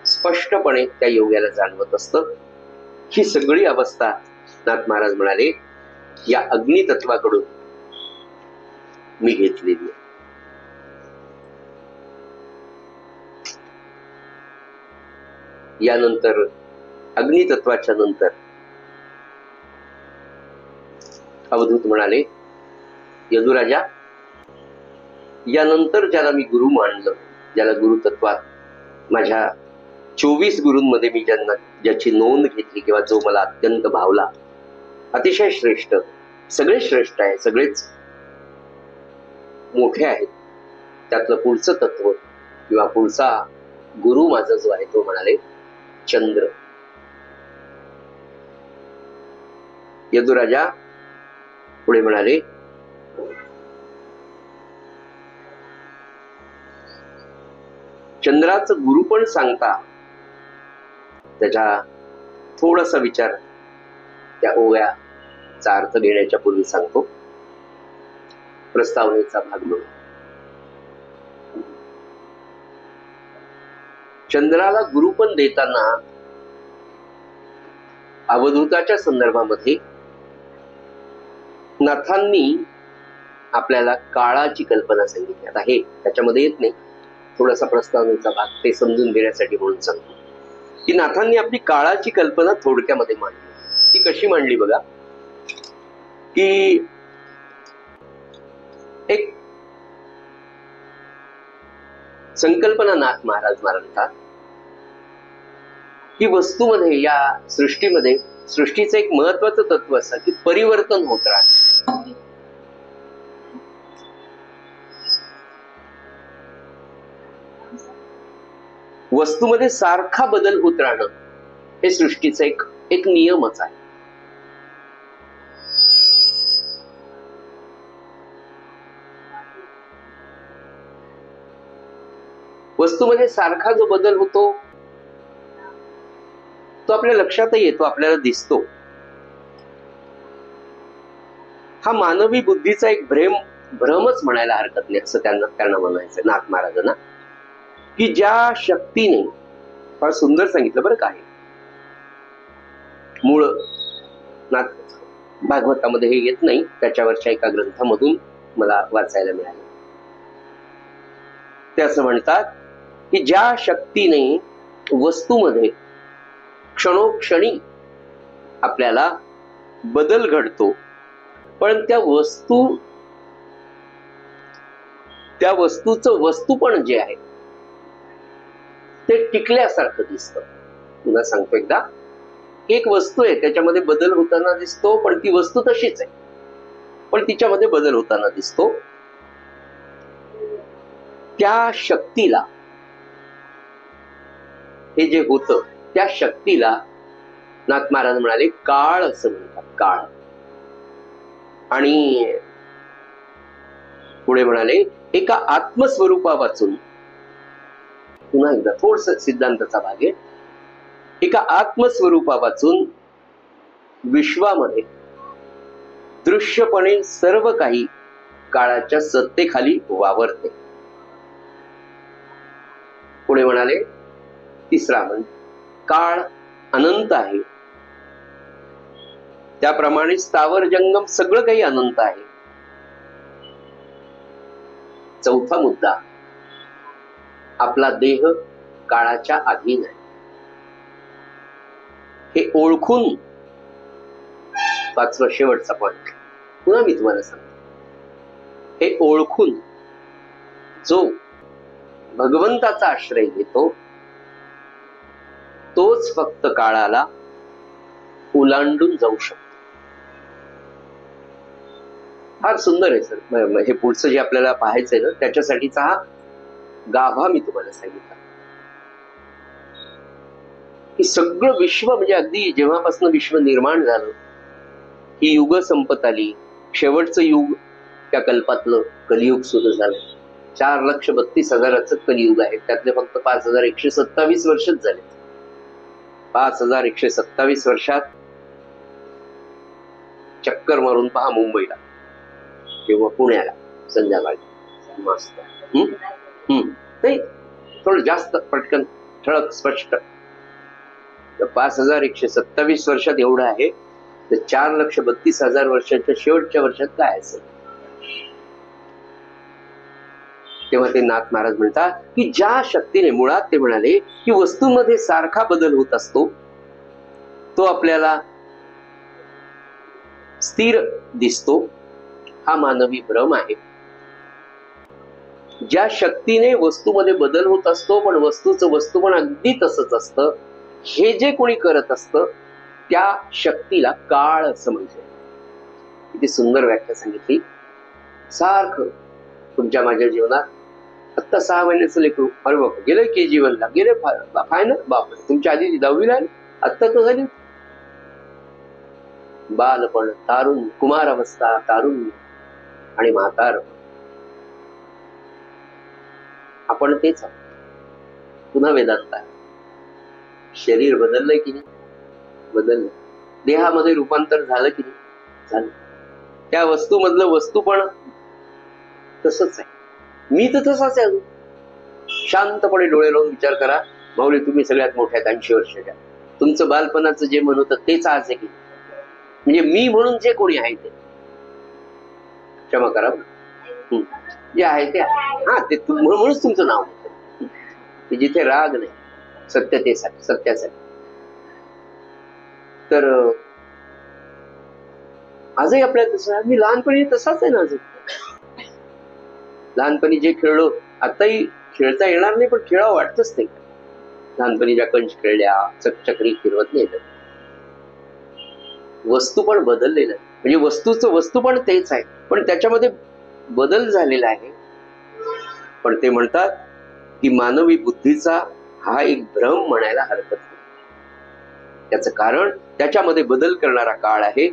स्पष्टपणे त्या योग्याला जाणवत असतं. ही सगळी अवस्था नाथ महाराज म्हणाले या अग्नितत्वाकडून मी घेतलेली आहे. यानंतर अग्नितत्वाच्या नंतर अवधूत म्हणाले, यदुराजा, यानंतर ज्याला मी गुरु मानलं, ज्याला गुरुतत्वात माझ्या 24 गुरूंमध्ये मी ज्याची नोंद घेतली किंवा जो मला अत्यंत भावला, अतिशय श्रेष्ठ, सगळे श्रेष्ठ आहे, सगळेच मोठे आहेत, त्यातलं पुढचं तत्व किंवा पुढचा गुरु माझा जो आहे तो म्हणाले चंद्र. यदुराजा पुढे म्हणाले, चंद्राचं गुरु पण सांगता. त्याच्या थोडासा विचार त्या ओव्याचा अर्थ घेण्याच्या पूर्वी सांगतो, प्रस्तावनेचा भाग म्हणून. चंद्राला गुरु पण देताना अवधूताच्या संदर्भामध्ये नाथांनी आपल्याला काळाची कल्पना सांगितली. आता हे त्याच्यामध्ये येत नाही, थोडासा प्रस्तावनेचा भाग ते समजून घेण्यासाठी म्हणून सांगतो की नाथांनी आपली काळाची कल्पना थोडक्यामध्ये मांडली. ती कशी मांडली बघा, की एक संकल्पना नाथ महाराज मांडतात की वस्तूमध्ये, या सृष्टीमध्ये, सृष्टीचं एक महत्वाचं तत्व असं की परिवर्तन होत राहतं. वस्तूमध्ये सारखा बदल होत राहणं हे सृष्टीचं एक नियमच आहे. वस्तूमध्ये सारखा जो बदल होतो तो आपल्या लक्षातही येतो, आपल्याला दिसतो. हा मानवी बुद्धीचा एक भ्रमच म्हणायला हरकत नाही, असं त्यांना म्हणायचं नाथ महाराजांना, की ज्या शक्तीने, फार सुंदर सांगितलं बरं काय, मूळ नाथ भागवतामध्ये हे येत नाही, त्याच्यावरच्या एका ग्रंथामधून मला वाचायला मिळालं. ते असं म्हणतात की ज्या शक्तीने वस्तूमध्ये क्षणोक्षणी आपल्याला बदल घडतो, पण त्या वस्तूचं वस्तूपण जे आहे ते टिकल्यासारखं दिसतं. पुन्हा सांगतो एकदा, एक वस्तू आहे, त्याच्यामध्ये बदल होताना दिसतो, पण ती वस्तू तशीच आहे, पण तिच्यामध्ये बदल होताना दिसतो. त्या शक्तीला, हे जे होतं त्या शक्तीला नाथ महाराज म्हणाले काळ असं म्हणतात, काळ. आणि पुढे म्हणाले, एका आत्मस्वरूपा वाचून, पुन्हा एकदा थोडस सिद्धांताचा भाग आहे, एका आत्मस्वरूपा वाचून विश्वामध्ये दृश्यपणे सर्व काही काळाच्या सत्तेखाली वावरते. पुढे म्हणाले, तिसरा म्हण, काळ अनंत आहे, त्याप्रमाणे स्थावर जंगम सगळं काही अनंत आहे. चौथा मुद्दा, आपला देह काळाच्या अधीन आहे. हे ओळखून, पाचवा शेवटचा पॉइंट पुन्हा मी तुम्हाला सांगतो, हे ओळखून जो भगवंताचा आश्रय घेतो तोच फक्त काळाला ओलांडून जाऊ शकतो. फार सुंदर आहे सर. हे पुढचं जे आपल्याला पाहायचंय ना, त्याच्यासाठीचा हा गाभा मी तुम्हाला सांगितला की सगळं विश्व, म्हणजे अगदी जेव्हापासून विश्व निर्माण झालं, ही युग संपत आली, शेवटचं युग त्या कल्पातलं कलियुग सुरू झालं. 4,32,000 कलियुग आहे, त्यातले फक्त 5,127 वर्षच झाले. 5,127 वर्षात चक्कर मारून पहा मुंबईला किंवा पुण्याला संध्याकाळी मस्त. नाही, थोडं जास्त पटकन ठळक स्पष्ट. 5,127 वर्षात एवढं आहे, तर 4,32,000 वर्षाच्या शेवटच्या वर्षात काय असेल. तेव्हा ते नाथ महाराज म्हणतात की ज्या शक्तीने, मुळात ते म्हणाले की वस्तूमध्ये सारखा बदल होत असतो, तो आपल्याला स्थिर दिसतो, हा मानवी भ्रम आहे. ज्या शक्तीने वस्तूमध्ये बदल होत असतो, पण वस्तूचं वस्तू पण अगदी तसंच असतं, हे जे कोणी करत असतं त्या शक्तीला काळ असं म्हणतात. किती सुंदर व्याख्या सांगितली. सारखं तुमच्या माझ्या जीवनात आत्ता 6 महिन्याचं लेकरू, अरे बाप, गेलं KG1 ला, गेले फायनल, बापरे, तुमच्या आधी 10वी ला, आत्ता तो झाली. बालपण, तारुण्य, कुमार अवस्था, तारुण्य आणि म्हातार, आपण तेच आहोत. पुन्हा वेदांत आहे. शरीर बदललंय की नाही? बदललं. देहामध्ये रूपांतर झालं की नाही? झालं. त्या वस्तूमधलं वस्तू पण तसंच आहे. मी तर तसाच आहे. शांतपणे डोळे लावून विचार करा, माऊली तुम्ही सगळ्यात मोठ्या 80 वर्षाच्या, तुमचं बालपणाचं जे म्हणत तेच आज आहे की? म्हणजे मी म्हणून जे कोणी आहे ते, क्षमा करा, जे आहे ते हा, ते म्हणूनच तुमचं नाव होतं. जिथे राग नाही, सत्यतेसाठी, सत्यासाठी. तर आजही आपल्याला तसं, मी लहानपणी तसाच आहे ना अजून. लहानपणी जे खेळलो आताही खेळता येणार नाही, पण खेळावं वाटतच नाही. लहानपणी ज्या कंच खेळल्या, चकचक्री फिरवत नाही. वस्तू पण बदललेलं आहे, म्हणजे वस्तूचं वस्तू पण तेच आहे, पण त्याच्यामध्ये बदल झालेला आहे. पण ते म्हणतात की मानवी बुद्धीचा हा एक भ्रम म्हणायला हरकत नाही. त्याचं कारण त्याच्यामध्ये बदल करणारा काळ आहे.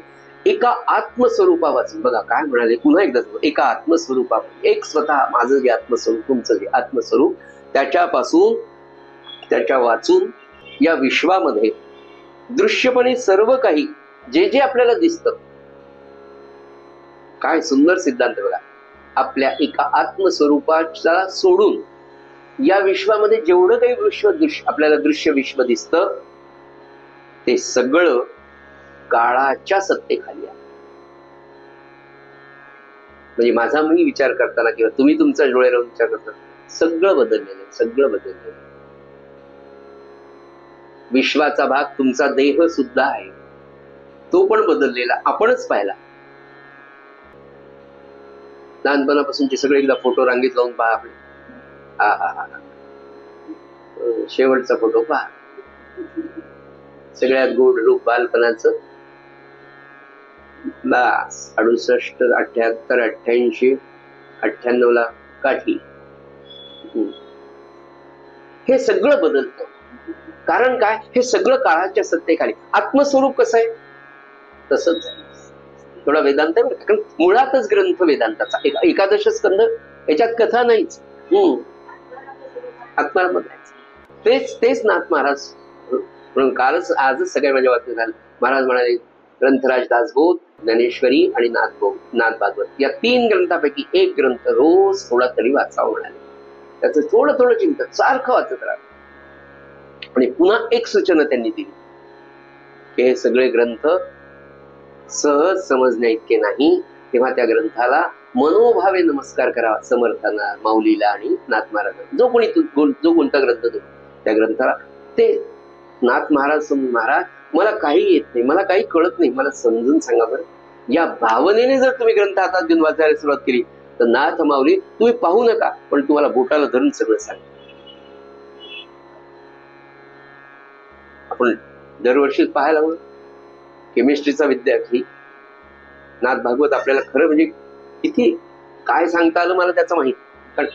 एका आत्मस्वरूपापासून, बघा काय म्हणाले पुन्हा एकदा, एका आत्मस्वरूपापासून, एक स्वतः माझं जे आत्मस्वरूप, तुमचं जे आत्मस्वरूप, त्याच्यापासून त्याच्या वाचून या विश्वामध्ये दृश्यपणे सर्व काही जे जे आपल्याला दिसतं, काय सुंदर सिद्धांत बघा, आपल्या एका आत्मस्वरूपाचा सोडून या विश्वामध्ये जेवढं काही दृश्य आपल्याला दृश्य विश्व दिसतं ते सगळं काळाच्या सत्तेखाली आहे. म्हणजे माझा मी विचार करताना किंवा तुम्ही तुमचा डोळे लावून विचार करताना सगळं बदललेलं, सगळं बदललेलं. विश्वाचा भाग तुमचा देह सुद्धा आहे, तो पण बदललेला आपणच पाहिला. लहानपणापासूनचे सगळे एकदा फोटो रांगेत लावून पहा आपले. हा हा हा, शेवटचा फोटो पहा, सगळ्यात गोड रूप बालपणाचं. बस 68, 78, 88, 98 ला काठी. हे सगळं बदलतं. कारण काय? हे सगळं काळाच्या सत्तेखाली. आत्मस्वरूप कसं आहे तसंच आहे. थोडा वेदांत आहे, कारण मुळातच ग्रंथ वेदांताचा. एकादश स्कंद, याच्यात कथा नाहीच. आत्मा बदलायचं, तेच नाथ महाराज म्हणून कालच आजच सगळ्या माझ्या वाटत झालं. महाराज म्हणाले ग्रंथराज दासबोध, ज्ञानेश्वरी आणि नाथ भागवत या 3 ग्रंथापैकी एक ग्रंथ रोज थोडा तरी वाचावं म्हणाले. त्याचं थोडं थोडं चिंतन सारखं वाचत राहा. आणि पुन्हा एक सूचना त्यांनी दिली की हे सगळे ग्रंथ सहज समजण्या इतके नाही, तेव्हा त्या ग्रंथाला मनोभावे नमस्कार करावा, समर्थांना, माऊलीला आणि नाथ महाराजांना. जो कोणता ग्रंथ दो त्या ग्रंथाला, ते नाथ महाराज महाराज मला काही येत नाही, मला काही कळत नाही, मला समजून सांगा बरं. या भावनेने जर तुम्ही ग्रंथ हातात घेऊन वाचायला सुरुवात केली तर नाथ माऊली तुम्ही पाहू नका, पण तुम्हाला बोटाला धरून सगळं सांग. आपण दरवर्षी पाहायला हवं, केमिस्ट्रीचा विद्यार्थी नाथ भागवत आपल्याला खरं म्हणजे किती काय सांगता आलं मला त्याचं माहित, कारण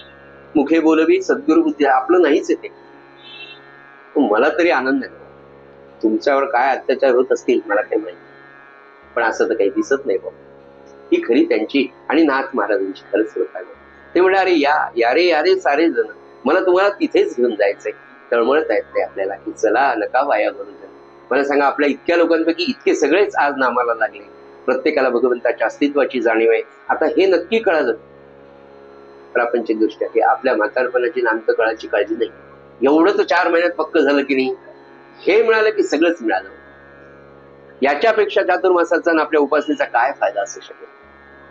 मुखे बोलवी सद्गुरु बुद्धी आपलं नाहीच येते. मला तरी आनंद आहे. तुमच्यावर काय अत्याचार होत असतील मला काही माहिती, पण असं तर काही दिसत नाही बघ. ही खरी त्यांची आणि नाथ महाराजांची खरंच कृपा. ते म्हणजे अरे या रे सारे जण, मला तुम्हाला तिथेच घेऊन जायचंय. तळमळत आहेत ते आपल्याला की चला नका वाया घालू. मला सांगा, आपल्या इतक्या लोकांपैकी इतके सगळेच आज नामाला लागले, प्रत्येकाला भगवंताच्या अस्तित्वाची जाणीव आहे. आता हे नक्की कळालं प्रापंचिक दृष्ट्या की आपल्या म्हातारपणाची नांत काळाची काळजी नाही. एवढं तर 4 महिन्यात पक्क झालं की नाही, हे मिळालं की सगळंच मिळालं. याच्यापेक्षा चातुर्मासाचा आणि आपल्या उपासनेचा काय फायदा असू शकेल,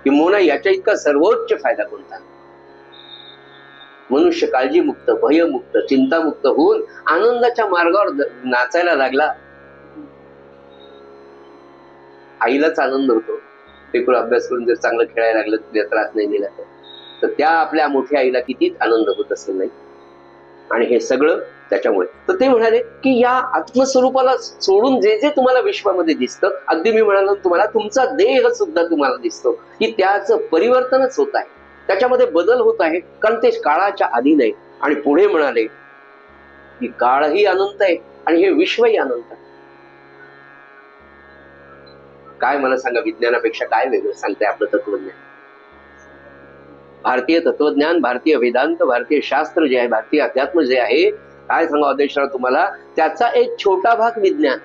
किंवा याच्या इतका सर्वोच्च फायदा कोणता? मनुष्य काळजीमुक्त, भयमुक्त, चिंतामुक्त होऊन आनंदाच्या मार्गावर नाचायला लागला. आईलाच आनंद होतो, ते अभ्यास करून जर चांगलं खेळायला लागलं, तुला त्रास नाही दिला तर. तर त्या आपल्या मोठ्या आईला किती आनंद होत असेल नाही. आणि हे सगळं त्याच्यामुळे. तर ते म्हणाले की या आत्मस्वरूपाला सोडून जे जे तुम्हाला विश्वामध्ये दिसतं, अगदी मी म्हणालो तुम्हाला तुमचा देह सुद्धा तुम्हाला दिसतो की त्याचं परिवर्तनच होत आहे, त्याच्यामध्ये बदल होत आहे, कारण ते काळाच्या अधीन आहे. आणि पुढे म्हणाले की काळही अनंत आहे आणि हे विश्वही अनंत आहे. काय मला सांगा, विज्ञानापेक्षा काय वेगळं सांगतंय आपलं तत्वज्ञान? भारतीय तत्वज्ञान, भारतीय वेदांत, भारतीय शास्त्र जे आहे, भारतीय अध्यात्म जे आहे, काय सांगा अध्यक्षराव तुम्हाला, त्याचा एक छोटा भाग विज्ञान.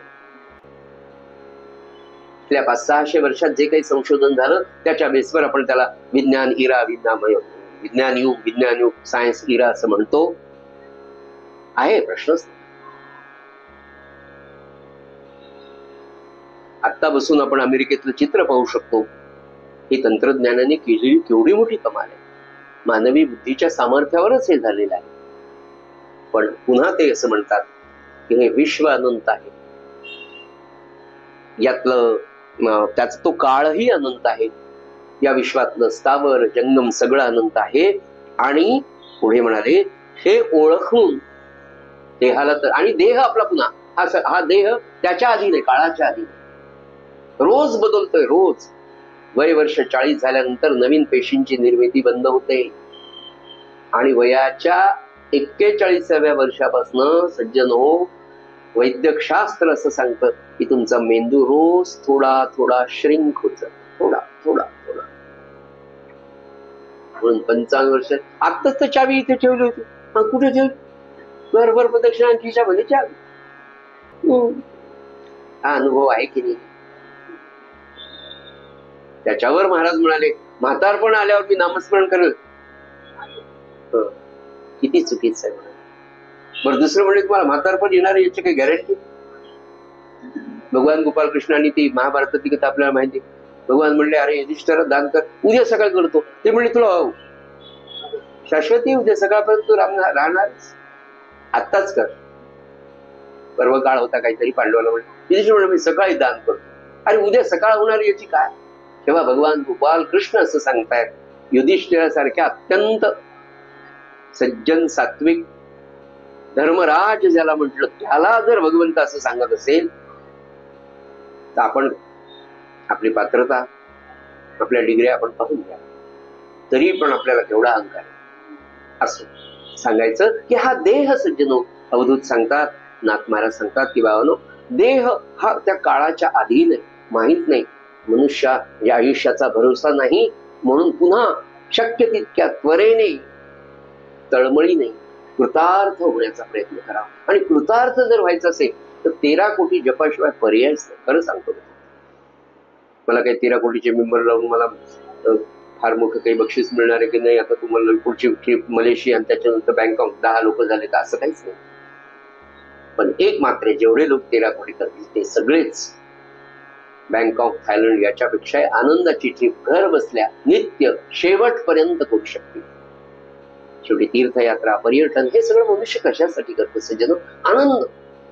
आपल्या 500-600 वर्षात जे काही संशोधन झालं त्याच्या बेसवर आपण त्याला विज्ञान इरा, विज्ञान युग, सायन्स इरा असं म्हणतो. आहे प्रश्नच. आता बसून आपण अमेरिकेतलं चित्र पाहू शकतो. ही तंत्रज्ञानाने केलेली केवढी मोठी कमाल आहे. मानवी बुद्धीच्या सामर्थ्यावरच हे झालेलं आहे. पण पुन्हा ते असं म्हणतात की हे विश्व अनंत आहे, यातलं त्याचा तो काळही अनंत आहे, या विश्वातलं स्थावर जंगम सगळं अनंत आहे. आणि पुढे म्हणाले हे ओळखून देहाला तर, आणि देह आपला पुन्हा हा देह त्याच्या अधीन आहे, काळाच्या अधीन, रोज बदलतोय. रोज वय वर्ष 40 झाल्यानंतर नवीन पेशींची निर्मिती बंद होते आणि वयाच्या 41व्या वर्षापासून सज्जन हो, वैद्यकशास्त्र असं सांगतं की तुमचा मेंदू रोज थोडा थोडा श्रिंक होत जातो, थोडा थोडा थोडा. म्हणून 55 वर्ष. आत्ताच तर चावी इथे ठेवली होती. कुठे ठेवली? बरोबर प्रदक्षिणांच्या मध्ये चावी. हा अनुभव आहे की नाही? त्याच्यावर महाराज म्हणाले म्हातारपण आल्यावर मी नामस्मरण करेल. किती चुकीचं आहे. बरं दुसरं म्हणजे तुम्हाला म्हातारपण येणार याची काही गॅरंटी? भगवान गोपालकृष्णांनी ती महाभारतातली कथा आपल्याला माहिती. भगवान म्हणले अरे युधिष्ठिर दान कर, उद्या सकाळ करतो. ते म्हणले तुला शाश्वती उद्या सकाळपर्यंत तू राहणार, आत्ताच कर. पर्व काळ होता काहीतरी, पांडवाला म्हणले. युधिष्ठिर म्हणले मी सकाळी दान करतो. अरे उद्या सकाळ होणार याची काय? तेव्हा भगवान गोपाल कृष्ण असं सांगतायत, युधिष्ठिरासारख्या अत्यंत सज्जन सात्विक धर्मराज ज्याला म्हटलं, त्याला जर भगवंत असं सांगत असेल तर आपण आपली पात्रता, आपल्या डिग्र्या आपण पाहून घ्या. तरी पण आपल्याला केवढा अहंकार असं सांगायचं की हा देह सज्जनो. अवधूत सांगतात, नाथ महाराज सांगतात की बाबांनो, देह हा त्या काळाच्या अधीन आहे, माहित नाही. मनुष्य या आयुष्याचा भरोसा नाही, म्हणून पुन्हा शक्य तितक्या त्वरेने, तळमळीने कृतार्थ होण्याचा प्रयत्न करा. आणि कृतार्थ जर व्हायचं असेल तर 13 कोटी जपाशिवाय पर्यायच नाही. खरं सांगतो, मला काही 13 कोटीचे मेंबर लावून मला फार मोठं काही बक्षीस मिळणार आहे की नाही, आता तुम्हाला पुढची ट्रिप मलेशिया आणि त्याच्यानंतर बँकॉक 10 लोक झाले तर असं काहीच नाही. पण एक मात्र जेवढे लोक 13 कोटी करतील ते सगळेच बँकॉक, थायलंड याच्यापेक्षा आनंदाची ट्रिप घर बसल्या नित्य शेवटपर्यंत करू शकतील. शेवटी तीर्थयात्रा, पर्यटन हे सगळं मनुष्य कशासाठी करतो सज्जनो? आनंद.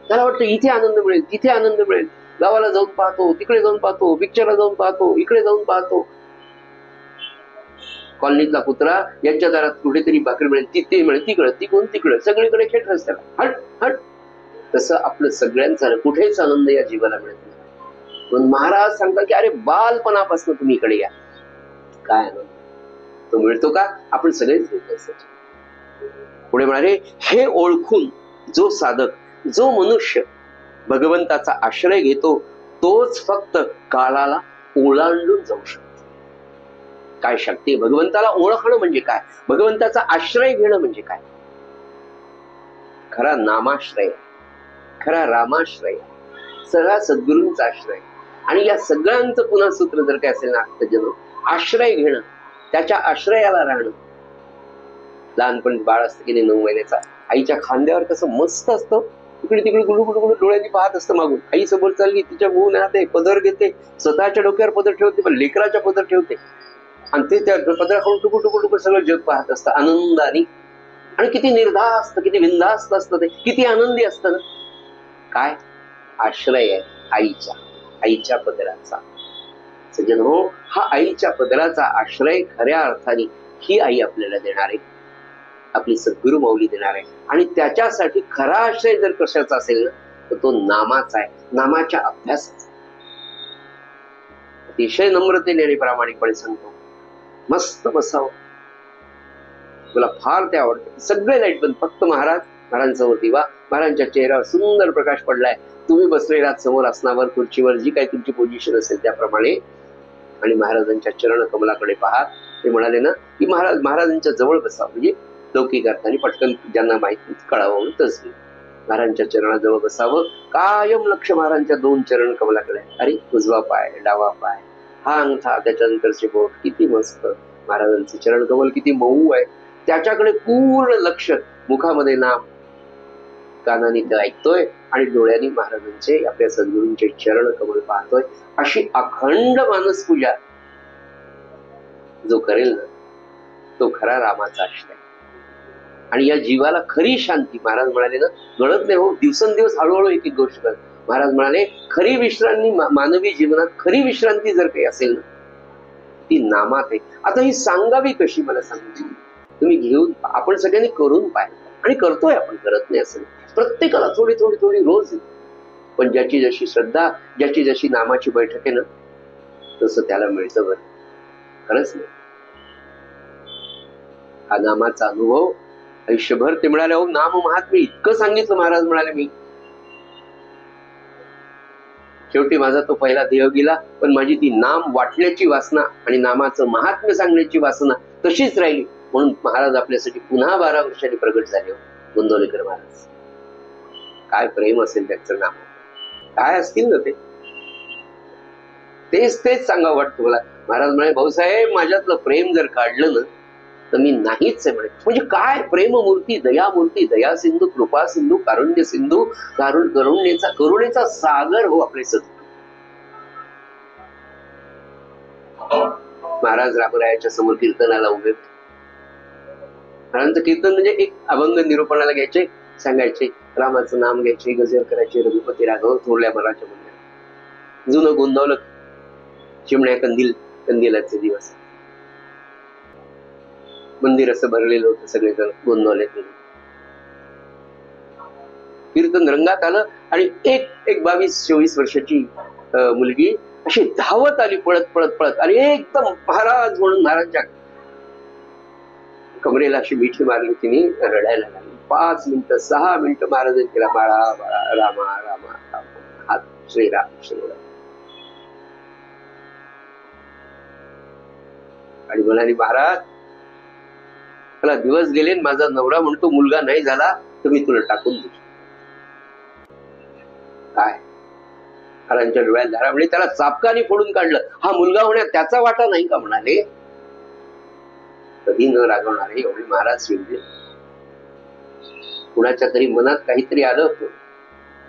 त्याला वाटतं इथे आनंद मिळेल, तिथे आनंद मिळेल. गावाला जाऊन पाहतो, तिकडे जाऊन पाहतो, पिक्चरला जाऊन पाहतो, इकडे जाऊन पाहतो. कॉलनीतला कुत्रा यांच्या दारात कुठेतरी भाकरी मिळेल, तिथे मिळेल, तिकडं तिकडून तिकडं सगळीकडे खेळ रस्त्याला हट हट. तसं आपलं सगळ्यांचं कुठेच आनंद या जीवाला मिळत नाही. म्हणून महाराज सांगतात की अरे बालपणापासून तुम्ही इकडे या. काय आनंद तो मिळतो का? आपण सगळेच घेतो. पुढे म्हणाले हे ओळखून जो साधक, जो मनुष्य भगवंताचा आश्रय घेतो तोच फक्त काळाला ओलांडून जाऊ शकतो. काय शक्ती? भगवंताला ओळखणं म्हणजे काय? भगवंताचा आश्रय घेणं म्हणजे काय? खरा नामाश्रय, खरा रामाश्रय, सगळा सद्गुरूंचा आश्रय. आणि या सगळ्यांचं पुन्हा सूत्र जर काय असेल ना, जन आश्रय घेणं, त्याच्या आश्रयाला राहणं. लहानपणी बाळ असतं की नाही 9 महिन्याचा, आईच्या खांद्यावर कसं मस्त असतं, इकडे तिकडे गुडू गुडू गुडू डोळ्यांनी पाहत असतं मागून. आई समोर चालली, तिच्या मुहून राहते, पदर घेते, स्वतःच्या डोक्यावर पदर ठेवते, पण लेकराच्या पदर ठेवते. आणि ते त्या पदराकडून टुकू टुकू टुकू सगळं जग पाहत असतं आनंदाने. आणि किती निर्धास्त, किती बिनधास्त असतं ते, किती आनंदी असतं ना. काय आश्रय आहे आईच्या पदराचा. सज्जन हो, हा आईच्या पदराचा आश्रय खऱ्या अर्थाने ही आई आपल्याला देणार आहे, आपली सद्गुरु माऊली देणार आहे. आणि त्याच्यासाठी खरा आश्रय जर कशाचा असेल ना, तर तो नामाचा आहे, नामाच्या अभ्यासाचा. अतिशय नम्रतेने आणि प्रामाणिकपणे सांगतो, मस्त बसावं. तुला फार ते आवडतं. सगळे लाईट बंद, फक्त महाराजांसमोर दिवा. महाराजांच्या चेहऱ्यावर सुंदर प्रकाश पडलाय. तुम्ही बसलेला समोर आसनावर, खुर्चीवर, जी काही तुमची पोझिशन असेल त्याप्रमाणे, आणि महाराजांच्या चरण कमलाकडे पहा. ते म्हणाले ना की महाराजांच्या जवळ बसावं, म्हणजे लौकिक अर्थाने पटकन ज्यांना माहिती कळावं म्हणून तसं महाराजांच्या चरणाजवळ बसावं. कायम लक्ष महाराजांच्या दोन चरण कमलाकडे. अरे उजवा पाय, डावा पाय, हा अंगठा, त्याच्यानंतरचे बोट, किती मस्त. महाराजांचे चरण कमल किती मऊ आहे, त्याच्याकडे पूर्ण लक्ष. मुखामध्ये नाम, कानाने ते ऐकतोय आणि डोळ्यांनी महाराजांचे, आपल्या सद्गुरूंचे चरण कमल पाहतोय. अशी अखंड मानस पूजा जो करेल ना, तो खरा रामाचा आश्रय. आणि या जीवाला खरी शांती, महाराज म्हणाले ना, गळत नाही हो, दिवसेंदिवस हळूहळू एक एक गोष्ट कर. महाराज म्हणाले खरी विश्रांती, मानवी जीवनात खरी विश्रांती जर काही असेल ना, ती नामात आहे. आता ही सांगावी कशी मला सांगू, तुम्ही घेऊन, आपण सगळ्यांनी करून पाहिजे, आणि करतोय आपण, करत नाही असं. प्रत्येकाला थोडी थोडी थोडी रोज येते. पण ज्याची जशी श्रद्धा, ज्याची जशी नामाची बैठक आहे ना, तसं त्याला मिळतं बरं. खरंच नाही, हा नामाचा अनुभव आयुष्यभर. ते म्हणाले हो, नाम महात्म्य इतकं सांगितलं. महाराज म्हणाले मी शेवटी माझा तो पहिला देह गेला, पण माझी ती नाम वाटण्याची वासना आणि नामाचं महात्म्य सांगण्याची वासना तशीच राहिली. म्हणून महाराज आपल्यासाठी पुन्हा 12 वर्षांनी प्रगट झाले. गोंदवलेकर महाराज, काय प्रेम असेल त्यांचं नाम, काय असतील ना ते, तेच सांगावं वाटतं मला. महाराज म्हणे, भाऊसाहेब माझ्यातलं प्रेम जर काढलं ना, तर मी नाहीच आहे म्हणे. म्हणजे काय प्रेममूर्ती, दयामूर्ती, दया सिंधू, कृपा सिंधू, कारुण्य सिंधू, करुणेचा सागर हो आपले सद्गुरू. महाराज रामरायाच्या समोर कीर्तनाला उभे. महाराजांचं कीर्तन म्हणजे एक अभंग निरूपणाला घ्यायचे, सांगायचे, रामाचं नाम घ्यायचे, गजर करायचे, रघुपती राघव थोरल्या मराच्या मंदिरात. जुनं गोंदवलं, चिमण्या कंदिलाचे दिवस, मंदिर असं भरलेलं होतं, सगळेजण गोंदवल्यात. कीर्तन रंगात आलं आणि एक 22-24 वर्षाची मुलगी अशी धावत आली, पळत पळत पळत, आणि एकदम महाराज म्हणून महाराजांच्या कमरेला अशी मिठी मारली. तिने रडायला लागली. 5 मिनिटं 6 मिनिटं महाराजांनी तिला बाळा बाळा, रामा रामा रामा, हात श्रीराम श्रीराम, आणि म्हणाली, महाराज मला दिवस गेले, माझा नवरा म्हणतो मुलगा नाही झाला तर मी तुला टाकून देतो. काय महाराजांच्या डोळ्यात धारा. म्हणजे त्याला चापकाने फोडून काढलं. हा मुलगा होण्यात त्याचा वाटा नाही का म्हणाले. कधी न रागवणारे एवढे महाराज शिवले. कुणाच्या तरी मनात काहीतरी आलं होतं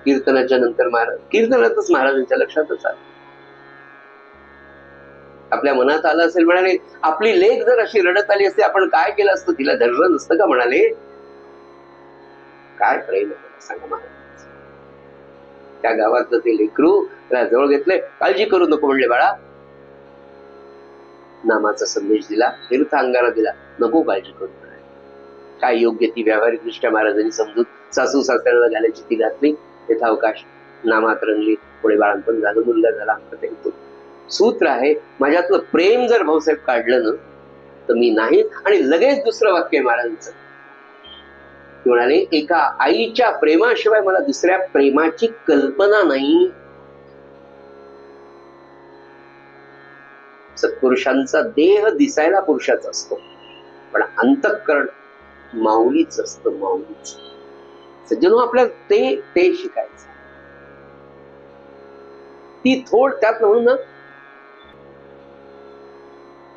कीर्तनाच्या नंतर. कीर्तनातच महाराजांच्या लक्षातच आलं, आपल्या मनात आलं असेल. म्हणाले, आपली लेक जर अशी रडत आली असते, आपण काय केलं असतं, तिला धरलं नसतं का म्हणाले. काय प्रेम सांगा महाराज. त्या गावातलं ते लेकरू त्याला जवळ घेतले, काळजी करू नको म्हणले, बाळा नामाचा संदेश दिला, तीर्थ अंगारा दिला, नको काळजी करू म्हणाले. काय योग्य ती व्यावहारिक दृष्ट्या महाराजांनी समजूत सासू सासऱ्याला घालायची ती घातली. यथावकाश नामात रंगली, पुढे बाळांपण झालं, मुलगा झाला. सूत्र आहे, माझ्यातलं प्रेम जर भाऊसाहेब काढलं ना, तर मी नाही. आणि लगेच दुसरं वाक्य आहे महाराजांचं, म्हणाले, एका आईच्या प्रेमाशिवाय मला दुसऱ्या प्रेमाची कल्पना नाही. सत्पुरुषांचा देह दिसायला पुरुषाचा असतो, पण अंतःकरण माऊलीच असतं, माऊलीच. सज्जनो, आपल्याला ते शिकायचं. ती त्यात म्हणून ना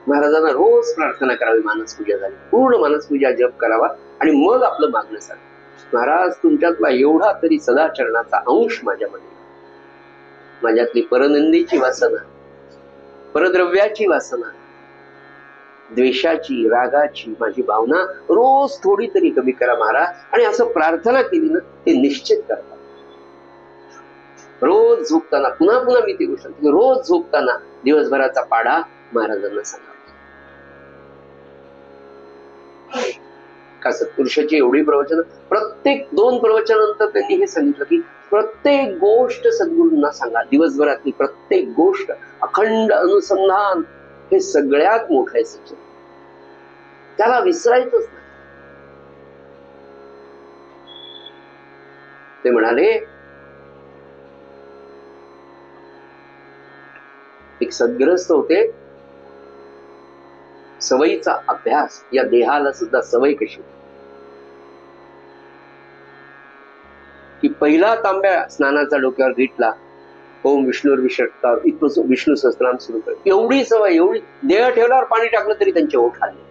महाराजांना रोज प्रार्थना करावी. मानसपूजा झाली, पूर्ण मानसपूजा जप करावा, आणि मग आपलं मागणं सांग. महाराज तुमच्यातला एवढा तरी सदाचरणाचा अंश माझ्यामध्ये, माझ्यातली परनिंदेची वासना, परद्रव्याची वासना, द्वेषाची, रागाची माझी भावना रोज थोडी तरी कमी करा महाराज. आणि असं प्रार्थना केली ना, ते निश्चित करतात. रोज झोपताना, पुन्हा पुन्हा मी ती गोष्ट, रोज झोपताना दिवसभराचा पाढा महाराजांना सांगा. का सत्पुरुषाची एवढी प्रवचन, प्रत्येक 2 प्रवचनानंतर त्यांनी हे सांगितलं की प्रत्येक गोष्ट सद्गुरूंना सांगा. दिवसभरातली प्रत्येक गोष्ट, अखंड अनुसंधान हे सगळ्यात मोठं आहे सचिन. त्याला विसरायचंच नाही. ते म्हणाले एक सद्ग्रस्त होते, सवयीचा अभ्यास, या देहाला सुद्धा सवय कशी की पहिला तांब्या स्नानाचा डोक्यावर घेतला, ओम विष्णूर विषटता, इतकं विष्णू सहस्त्रनाम सुरू कर. एवढी सवय, एवढी देह ठेवल्यावर पाणी टाकलं तरी त्यांचे ओठ आले.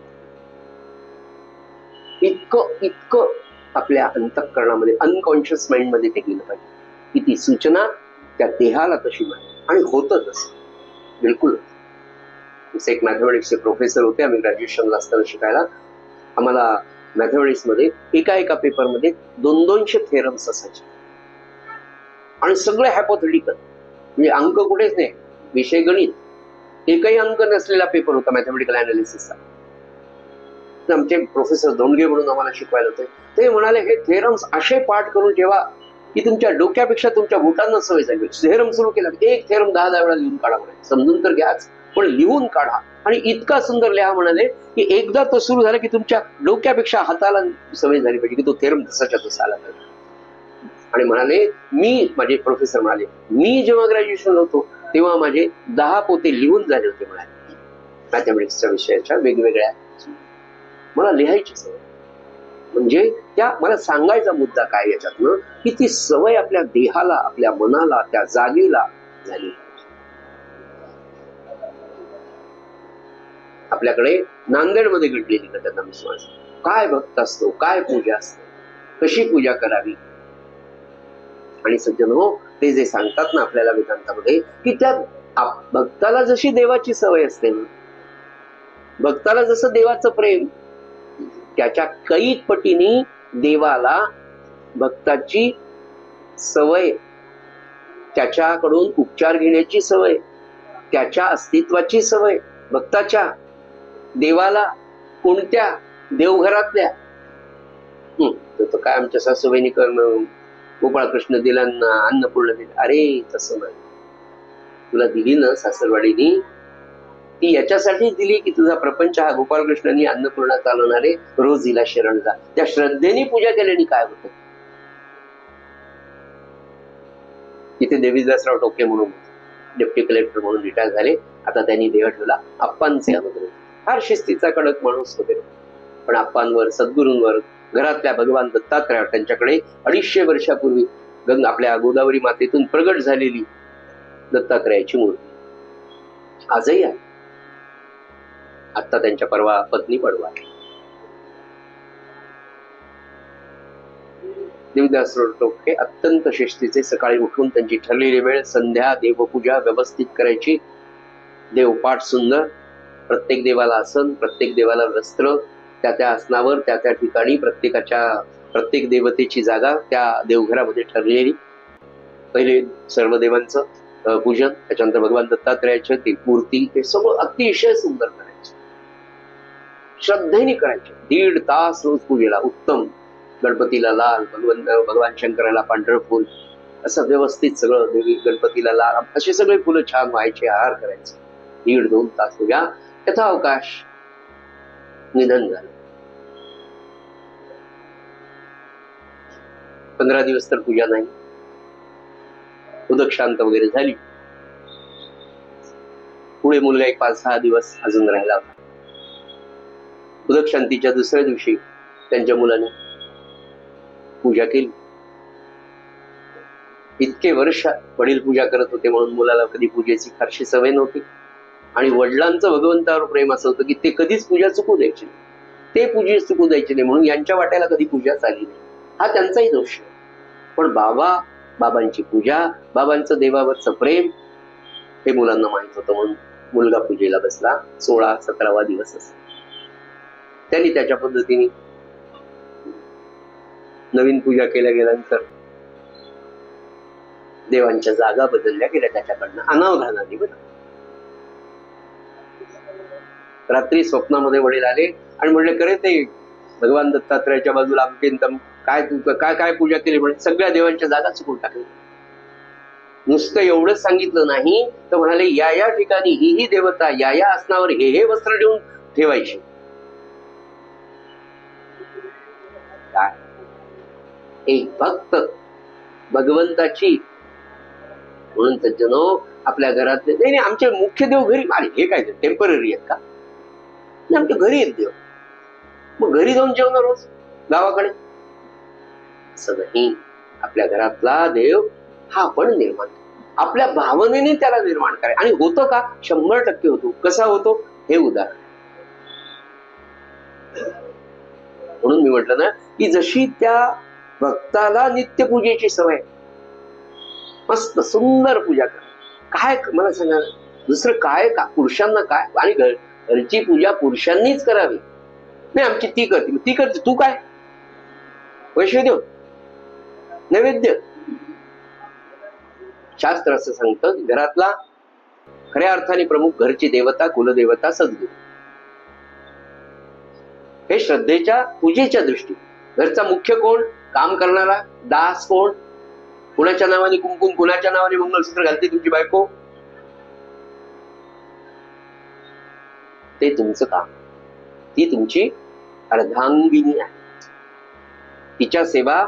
इतकं इतकं आपल्या अंतःकरणामध्ये, अनकॉन्शियस माइंड मध्ये ते गेलं पाहिजे की ती सूचना त्या देहाला तशी मिळाली. आणि होतं तसं बिलकुल. एक मॅथमॅटिक्सचे प्रोफेसर होते, आम्ही ग्रॅज्युएशनला असताना शिकायला. आम्हाला मॅथमॅटिक्स मध्ये एका पेपरमध्ये 200 थेरम्स असायचे आणि सगळे हायपोथेटिकल, म्हणजे अंक कुठेच नाही, विषय गणित. एकही अंक नसलेला पेपर होता मॅथमॅटिकल अनालिसिसचा. आमचे प्रोफेसर धोंडगे म्हणून आम्हाला शिकवायला होते. ते म्हणाले हे थेरम्स असे पाठ करून ठेवा की तुमच्या डोक्यापेक्षा तुमच्या बोटांना सवय झाली. थेरम सुरू केला, एक थेरम 10 वेळा लिहून काढा म्हणाले. समजून तर घ्याच, पण लिहून काढा. आणि इतका सुंदर लिहा म्हणाले की एकदा तो सुरू झाला की तुमच्या डोक्यापेक्षा हाताला सवय झाली पाहिजे की तो थेरम तसाच्या तसा आला पाहिजे. आणि म्हणाले माझे प्रोफेसर म्हणाले मी जेव्हा ग्रॅज्युएशन होतो तेव्हा माझे 10 पोते लिहून झाले होते म्हणाले, मॅथमॅटिक्सच्या विषयाच्या वेगवेगळ्या. मला लिहायची सवय. म्हणजे त्या मला सांगायचा मुद्दा काय याच्यातनं की ती सवय आपल्या देहाला, आपल्या मनाला, त्या जागेला झाली. आपल्याकडे नांदेडमध्ये घडलेली घटना मी समज, काय भक्त असतो, काय पूजा असते, कशी पूजा करावी. आणि सज्जन हो, ते जे सांगतात ना आपल्याला वेदांतामध्ये की त्या भक्ताला जशी देवाची सवय असते ना, भक्ताला जसं देवाचं प्रेम, त्याच्या कैक पटीने देवाला भक्ताची सवय, त्याच्याकडून उपचार घेण्याची सवय, त्याच्या अस्तित्वाची सवय, भक्ताच्या देवाला कोणत्या देवघरातल्या. तर काय आमच्या सासूबाईनी करणं, गोपाळकृष्ण दिला ना, अन्नपूर्ण दिला. अरे तसं नाही, तुला दिली ना सासरवाडीनी, ती याच्यासाठी दिली की तुझा प्रपंच हा गोपाळकृष्णांनी अन्नपूर्णा चालवणारे रोज हिला शरण जा. त्या श्रद्धेने पूजा केल्याने काय होतं. तिथे देवीदासराव टोके म्हणून डेप्टी कलेक्टर म्हणून रिटायर झाले. आता त्यांनी देह ठेवला. आप्पांचे अनुभव, फार शिस्तीचा कडक माणूस होते, पण आप्पांवर, सद्गुरूंवर, घरातल्या भगवान दत्तात्रयावर, त्यांच्याकडे 250 वर्षापूर्वी आपल्या गोदावरी मातेतून प्रगट झालेली दत्तात्रयाची मूर्ती आजही आहे. आता त्यांच्या परवा पत्नी पडवा. देवीदासराव टोके अत्यंत शिस्तीचे. सकाळी उठून त्यांची ठरलेली वेळ, संध्या, देवपूजा व्यवस्थित करायची, देवपाठ सुंदर, प्रत्येक देवाला आसन, प्रत्येक देवाला वस्त्र, त्या आसनावर त्या ठिकाणी प्रत्येक देवतेची जागा त्या देवघरामध्ये ठरलेली. पहिले सर्व देवांचं पूजन, त्याच्यानंतर भगवान दत्तात्रयाची ती मूर्ती, हे सगळं अतिशय सुंदर करायचं, श्रद्धेने करायचे. 1.5 तास रोज पूजेला. उत्तम, गणपतीला लाल, भगवान शंकराला पांढरं फुल, असं व्यवस्थित सगळं. देवी गणपतीला लाल, असे सगळे फुलं छान व्हायचे, आहार करायचे. 1.5-2 तास पूजा. यथावकाश निधन झालं. 15 दिवस तर पूजा नाही. उदक शांत वगैरे झाली. पुढे मुलगा एक 5-6 दिवस अजून राहिला होता. उदक शांतीच्या दुसऱ्या दिवशी त्यांच्या मुलाने पूजा केली. इतके वर्ष वडील पूजा करत होते म्हणून मुलाला कधी पूजेची फारशी सवय नव्हती. आणि वडिलांचं भगवंतावर प्रेम असं होतं की ते कधीच पूजा चुकू द्यायची नाही, ते पूजे चुकू द्यायचे नाही, म्हणून यांच्या वाट्याला कधी पूजा चालली नाही. हा त्यांचाही दोष. पण बाबांची पूजा, बाबांचं देवावरचं प्रेम हे मुलांना माहित होतं, म्हणून मुलगा पूजेला बसला. 16-17वा दिवस असतो. त्यांनी त्याच्या पद्धतीने नवीन पूजा केल्या गेल्यानंतर देवांच्या जागा बदलल्या गेल्या त्याच्याकडनं, अनावधानाने. बरं, रात्री स्वप्नामध्ये वडील आले आणि म्हणले, करे ते भगवान दत्तात्रयाच्या बाजूला अमकेंतम काय तू काय काय पूजा केली म्हणजे सगळ्या देवांच्या जागा चुकून टाकली. नुसतं एवढंच सांगितलं नाही तर म्हणाले या या ठिकाणी ही देवता या या आसनावर हे वस्त्र देऊन ठेवायची. काय एक भक्त भगवंताची म्हणून सज्जनो आपल्या घरातले नाही आमचे मुख्य देव घरी आले हे काय टेम्पररी आहेत का? आमच्या घरी आहेत देव, मग घरी जाऊन जेवणार रोज गावाकडे असं नाही. आपल्या घरातला देव हा आपण निर्माण आपल्या भावनेने त्याला निर्माण करायचं. आणि होतं का? 100% होतो. कसा होतो हे उदाहरण. म्हणून मी म्हटलं ना की जशी त्या भक्ताला नित्यपूजेची सवय, मस्त सुंदर पूजा कर. काय मला सांगा दुसरं काय का पुरुषांना काय? आणि घरची पूजा पुरुषांनीच करावी. नाही आमची ती करते तू काय पैसे देऊ नैवेद्य. शास्त्र असं सांगतं घरातला खऱ्या अर्थाने प्रमुख घरची देवता कुलदेवता सद्गुरू. हे श्रद्धेच्या पूजेच्या दृष्टी. घरचा मुख्य कोण? काम करणारा. दास कोण? कुणाच्या नावाने कुंकुम कुणाच्या नावाने मंगळसूत्र घालते तुमची बायको, ते तुमचं काम. ती तुमची अर्धांगिनी आहे. तिच्या सेवा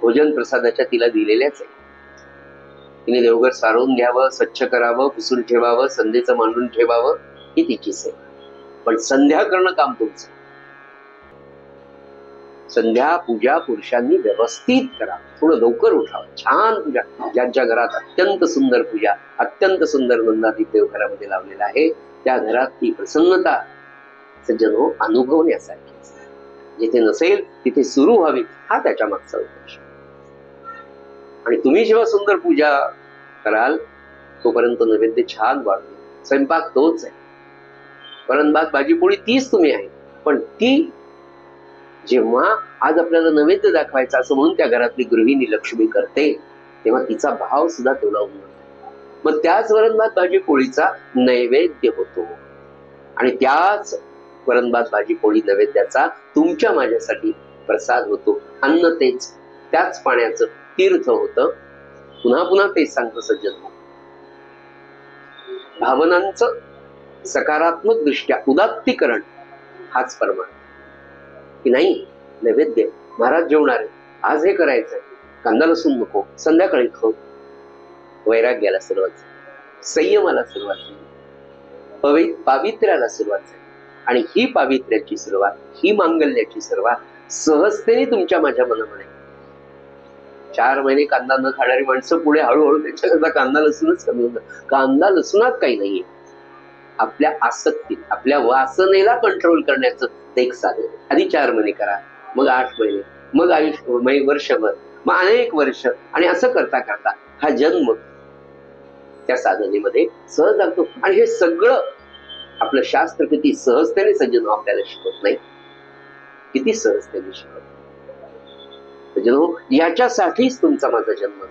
भोजन प्रसादाच्या तिला दिलेल्याच आहे. तिने देवघर सारून घ्यावं, स्वच्छ करावं, पुसून ठेवावं, संध्येचं मांडून ठेवावं, ही तिची सेवा. पण संध्या करणं काम तुमचं. संध्या पूजा पुरुषांनी व्यवस्थित करा. थोडं लवकर उठावं. छान पूजा. ज्यांच्या घरात अत्यंत सुंदर पूजा अत्यंत सुंदर नंदादीप देवघरामध्ये लावलेला आहे त्या घरात ती प्रसन्नता सज्जनो अनुभवण्यासारखी. जिथे नसेल तिथे सुरू व्हावी हा त्याच्या मागचा उद्देश. आणि तुम्ही जेव्हा सुंदर पूजा कराल तोपर्यंत नैवेद्य छान वाढवेल. स्वयंपाक तोच आहे. वरण भात भाजी पोळी तीच तुम्ही आहे. पण ती जेव्हा आज आपल्याला नैवेद्य दाखवायचा असं म्हणून त्या घरातली गृहिणी लक्ष्मी करते तेव्हा तिचा भाव सुद्धा तेवढा उन्नत. मग त्याच वरण भात भाजी पोळीचा नैवेद्य होतो. आणि त्याच वरण भात भाजी पोळी नैवेद्याचा तुमच्या माझ्यासाठी प्रसाद होतो. अन्न तेच, त्याच पाण्याचं तीर्थ होतं. पुन्हा पुन्हा तेच सांगतो सज्जन, भावनांचं सकारात्मक दृष्ट्या उदात्तीकरण हाच परमार्थ. की नाही नैवेद्य महाराज जेवणार आहे, आज हे करायचंय, कांदा लसूण नको, संध्याकाळी खाऊ. वैराग्याला सुरुवात झाली, संयमाला सुरुवात झाली, पावित्र्याला सुरुवात झाली. आणि ही पावित्र्याची सुरुवात, ही मांगल्याची सुरुवात सहजतेने तुमच्या माझ्या मनामध्ये. 4 महिने कांदा न खाणारी माणसं पुढे हळूहळू त्याच्याकरता कांदा लसूणच कमी होतं. कांदा लसूणात काही नाहीये. आपल्या आसक्तीत आपल्या वासनेला कंट्रोल करण्याचं ते एक साधन. आधी 4 महिने करा, मग 8 महिने, मग आयुष्य वर्षभर, मग अनेक वर्ष. आणि असं करता करता हा जन्म त्या साधनेमध्ये सहज लागतो. आणि हे सगळं आपलं शास्त्र किती सहजतेने सज्जनो आपल्याला शिकवत नाही, किती सहजतेने शिकवत सज्जनो. याच्यासाठीच तुमचा माझा जन्म.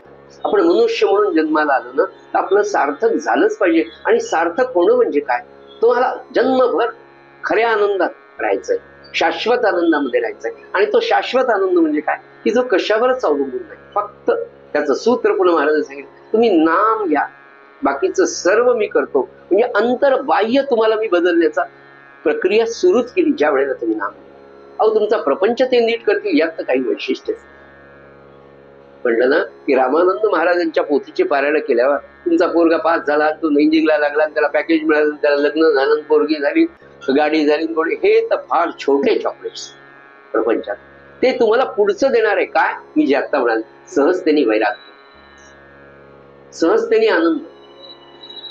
आपण मनुष्य म्हणून जन्माला आलो ना तर आपलं सार्थक झालंच पाहिजे. आणि सार्थक होणं म्हणजे काय? तुम्हाला जन्मभर खऱ्या आनंदात राहायचंय, शाश्वत आनंदामध्ये राहायचंय. आणि तो शाश्वत आनंद म्हणजे काय? की जो कशावरच अवलंबून नाही. फक्त त्याचं सूत्र पुन्हा महाराज सांगितलं, तुम्ही नाम घ्या, बाकीचं सर्व मी करतो. म्हणजे अंतर्बाह्य तुम्हाला मी बदलण्याचा प्रक्रिया सुरूच केली ज्या वेळेला तुम्ही नाम घ्या. अहो तुमचा प्रपंच ते नीट करतील यात तर काही वैशिष्ट्य म्हणलं ना की रामानंद महाराजांच्या पोथीचे पारायण केल्यावर तुमचा पोरगा पास झाला, तो इंजिनिअरिंगला लागला, त्याला पॅकेज मिळालं, त्याला लग्न झालं, पोरगी झाली, गाडी झाली, हे तर फार छोटे चॉकलेट्स प्रपंचात. ते तुम्हाला पुढचं देणार आहे काय? मी जे आता म्हणाल, सहजतेने वैराग्य, सहजतेने आनंद.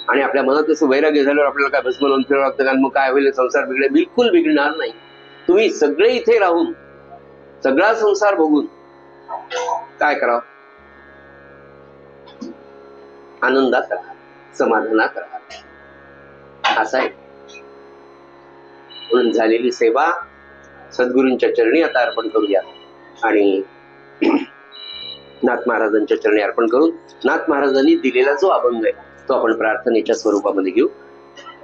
आणि आपल्या मनात असं वैराग्य झाल्यावर आपल्याला काय भस्म लावून फिरावं लागतं का? मग काय होईल? संसार बिघडेल? बिलकुल बिघडणार नाही. तुम्ही सगळे इथे राहून सगळा संसार बघून काय करावं? आनंदात राहा, समाधानात राहा, असं आहे. म्हणून झालेली सेवा सद्गुरूंच्या चरणी आता अर्पण करूया. आणि नाथ महाराजांच्या चरणी अर्पण करून नाथ महाराजांनी दिलेला जो अभंग आहे तो आपण प्रार्थनेच्या स्वरूपामध्ये घेऊ.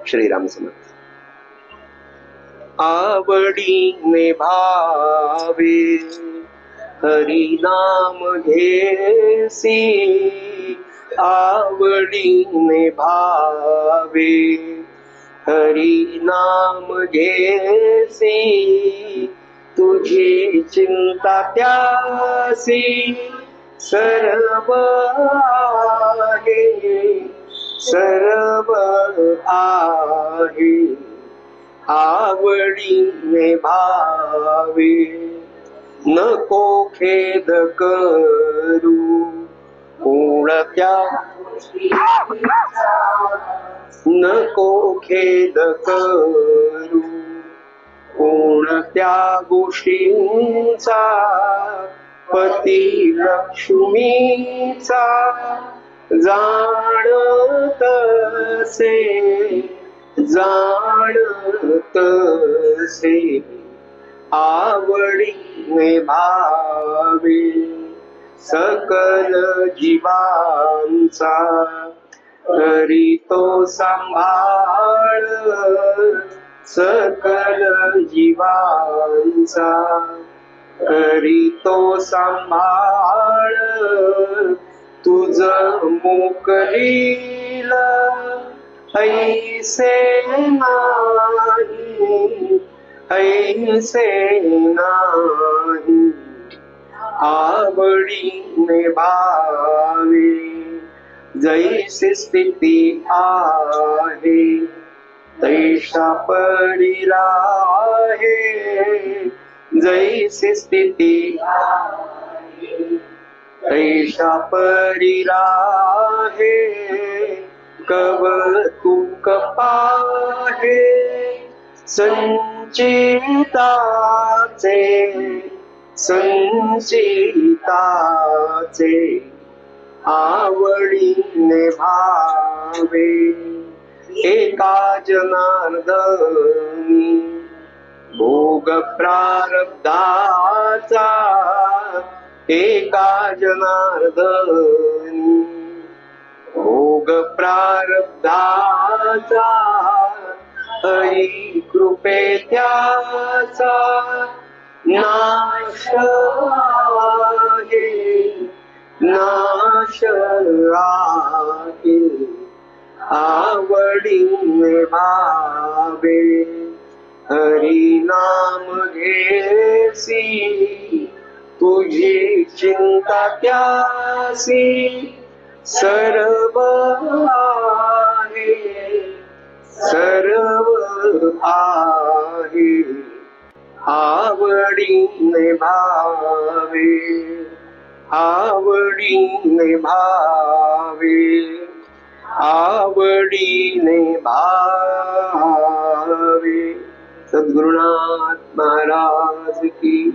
श्रीराम समर्थ. आवडीने भावे हरी नाम घेसी आवडीने भावे हरी नाम घेसी तुझी चिंता त्यासी सर्व आहे सर्व आहे आवडीने भावे नको खेद करू कोणत्या नको खेद करू कोणत्या गोष्टींचा पती लक्ष्मीचा जाणतसे जाणतसे आवडीने भावे सकल जीवांचा करी तो सांभाळ सकल जीवांचा करी तो सांभाळ तुझ मोकलील ऐसे नाही ऐसे नाही आवडीने भावे जैसी स्थिती आहे तैसा परी राहे जैसी स्थिती तैसा परी राहे कवतुक पाहे संचिताचे संचिताचे आवडीने भावे एका जनार्दनी भोग प्रारब्धाचा एका जनार्दनी भोग प्रारब्धाचा हरी कृपे त्याचा नाश आहे नाश आहे आवडीने भावे हरी नाम घेसी तुझी चिंता त्यासी सर्व आहे सर्व आहे आवडीने भावे आवडीने भावे आवडीने भावे सद्गुरुनाथ महाराज की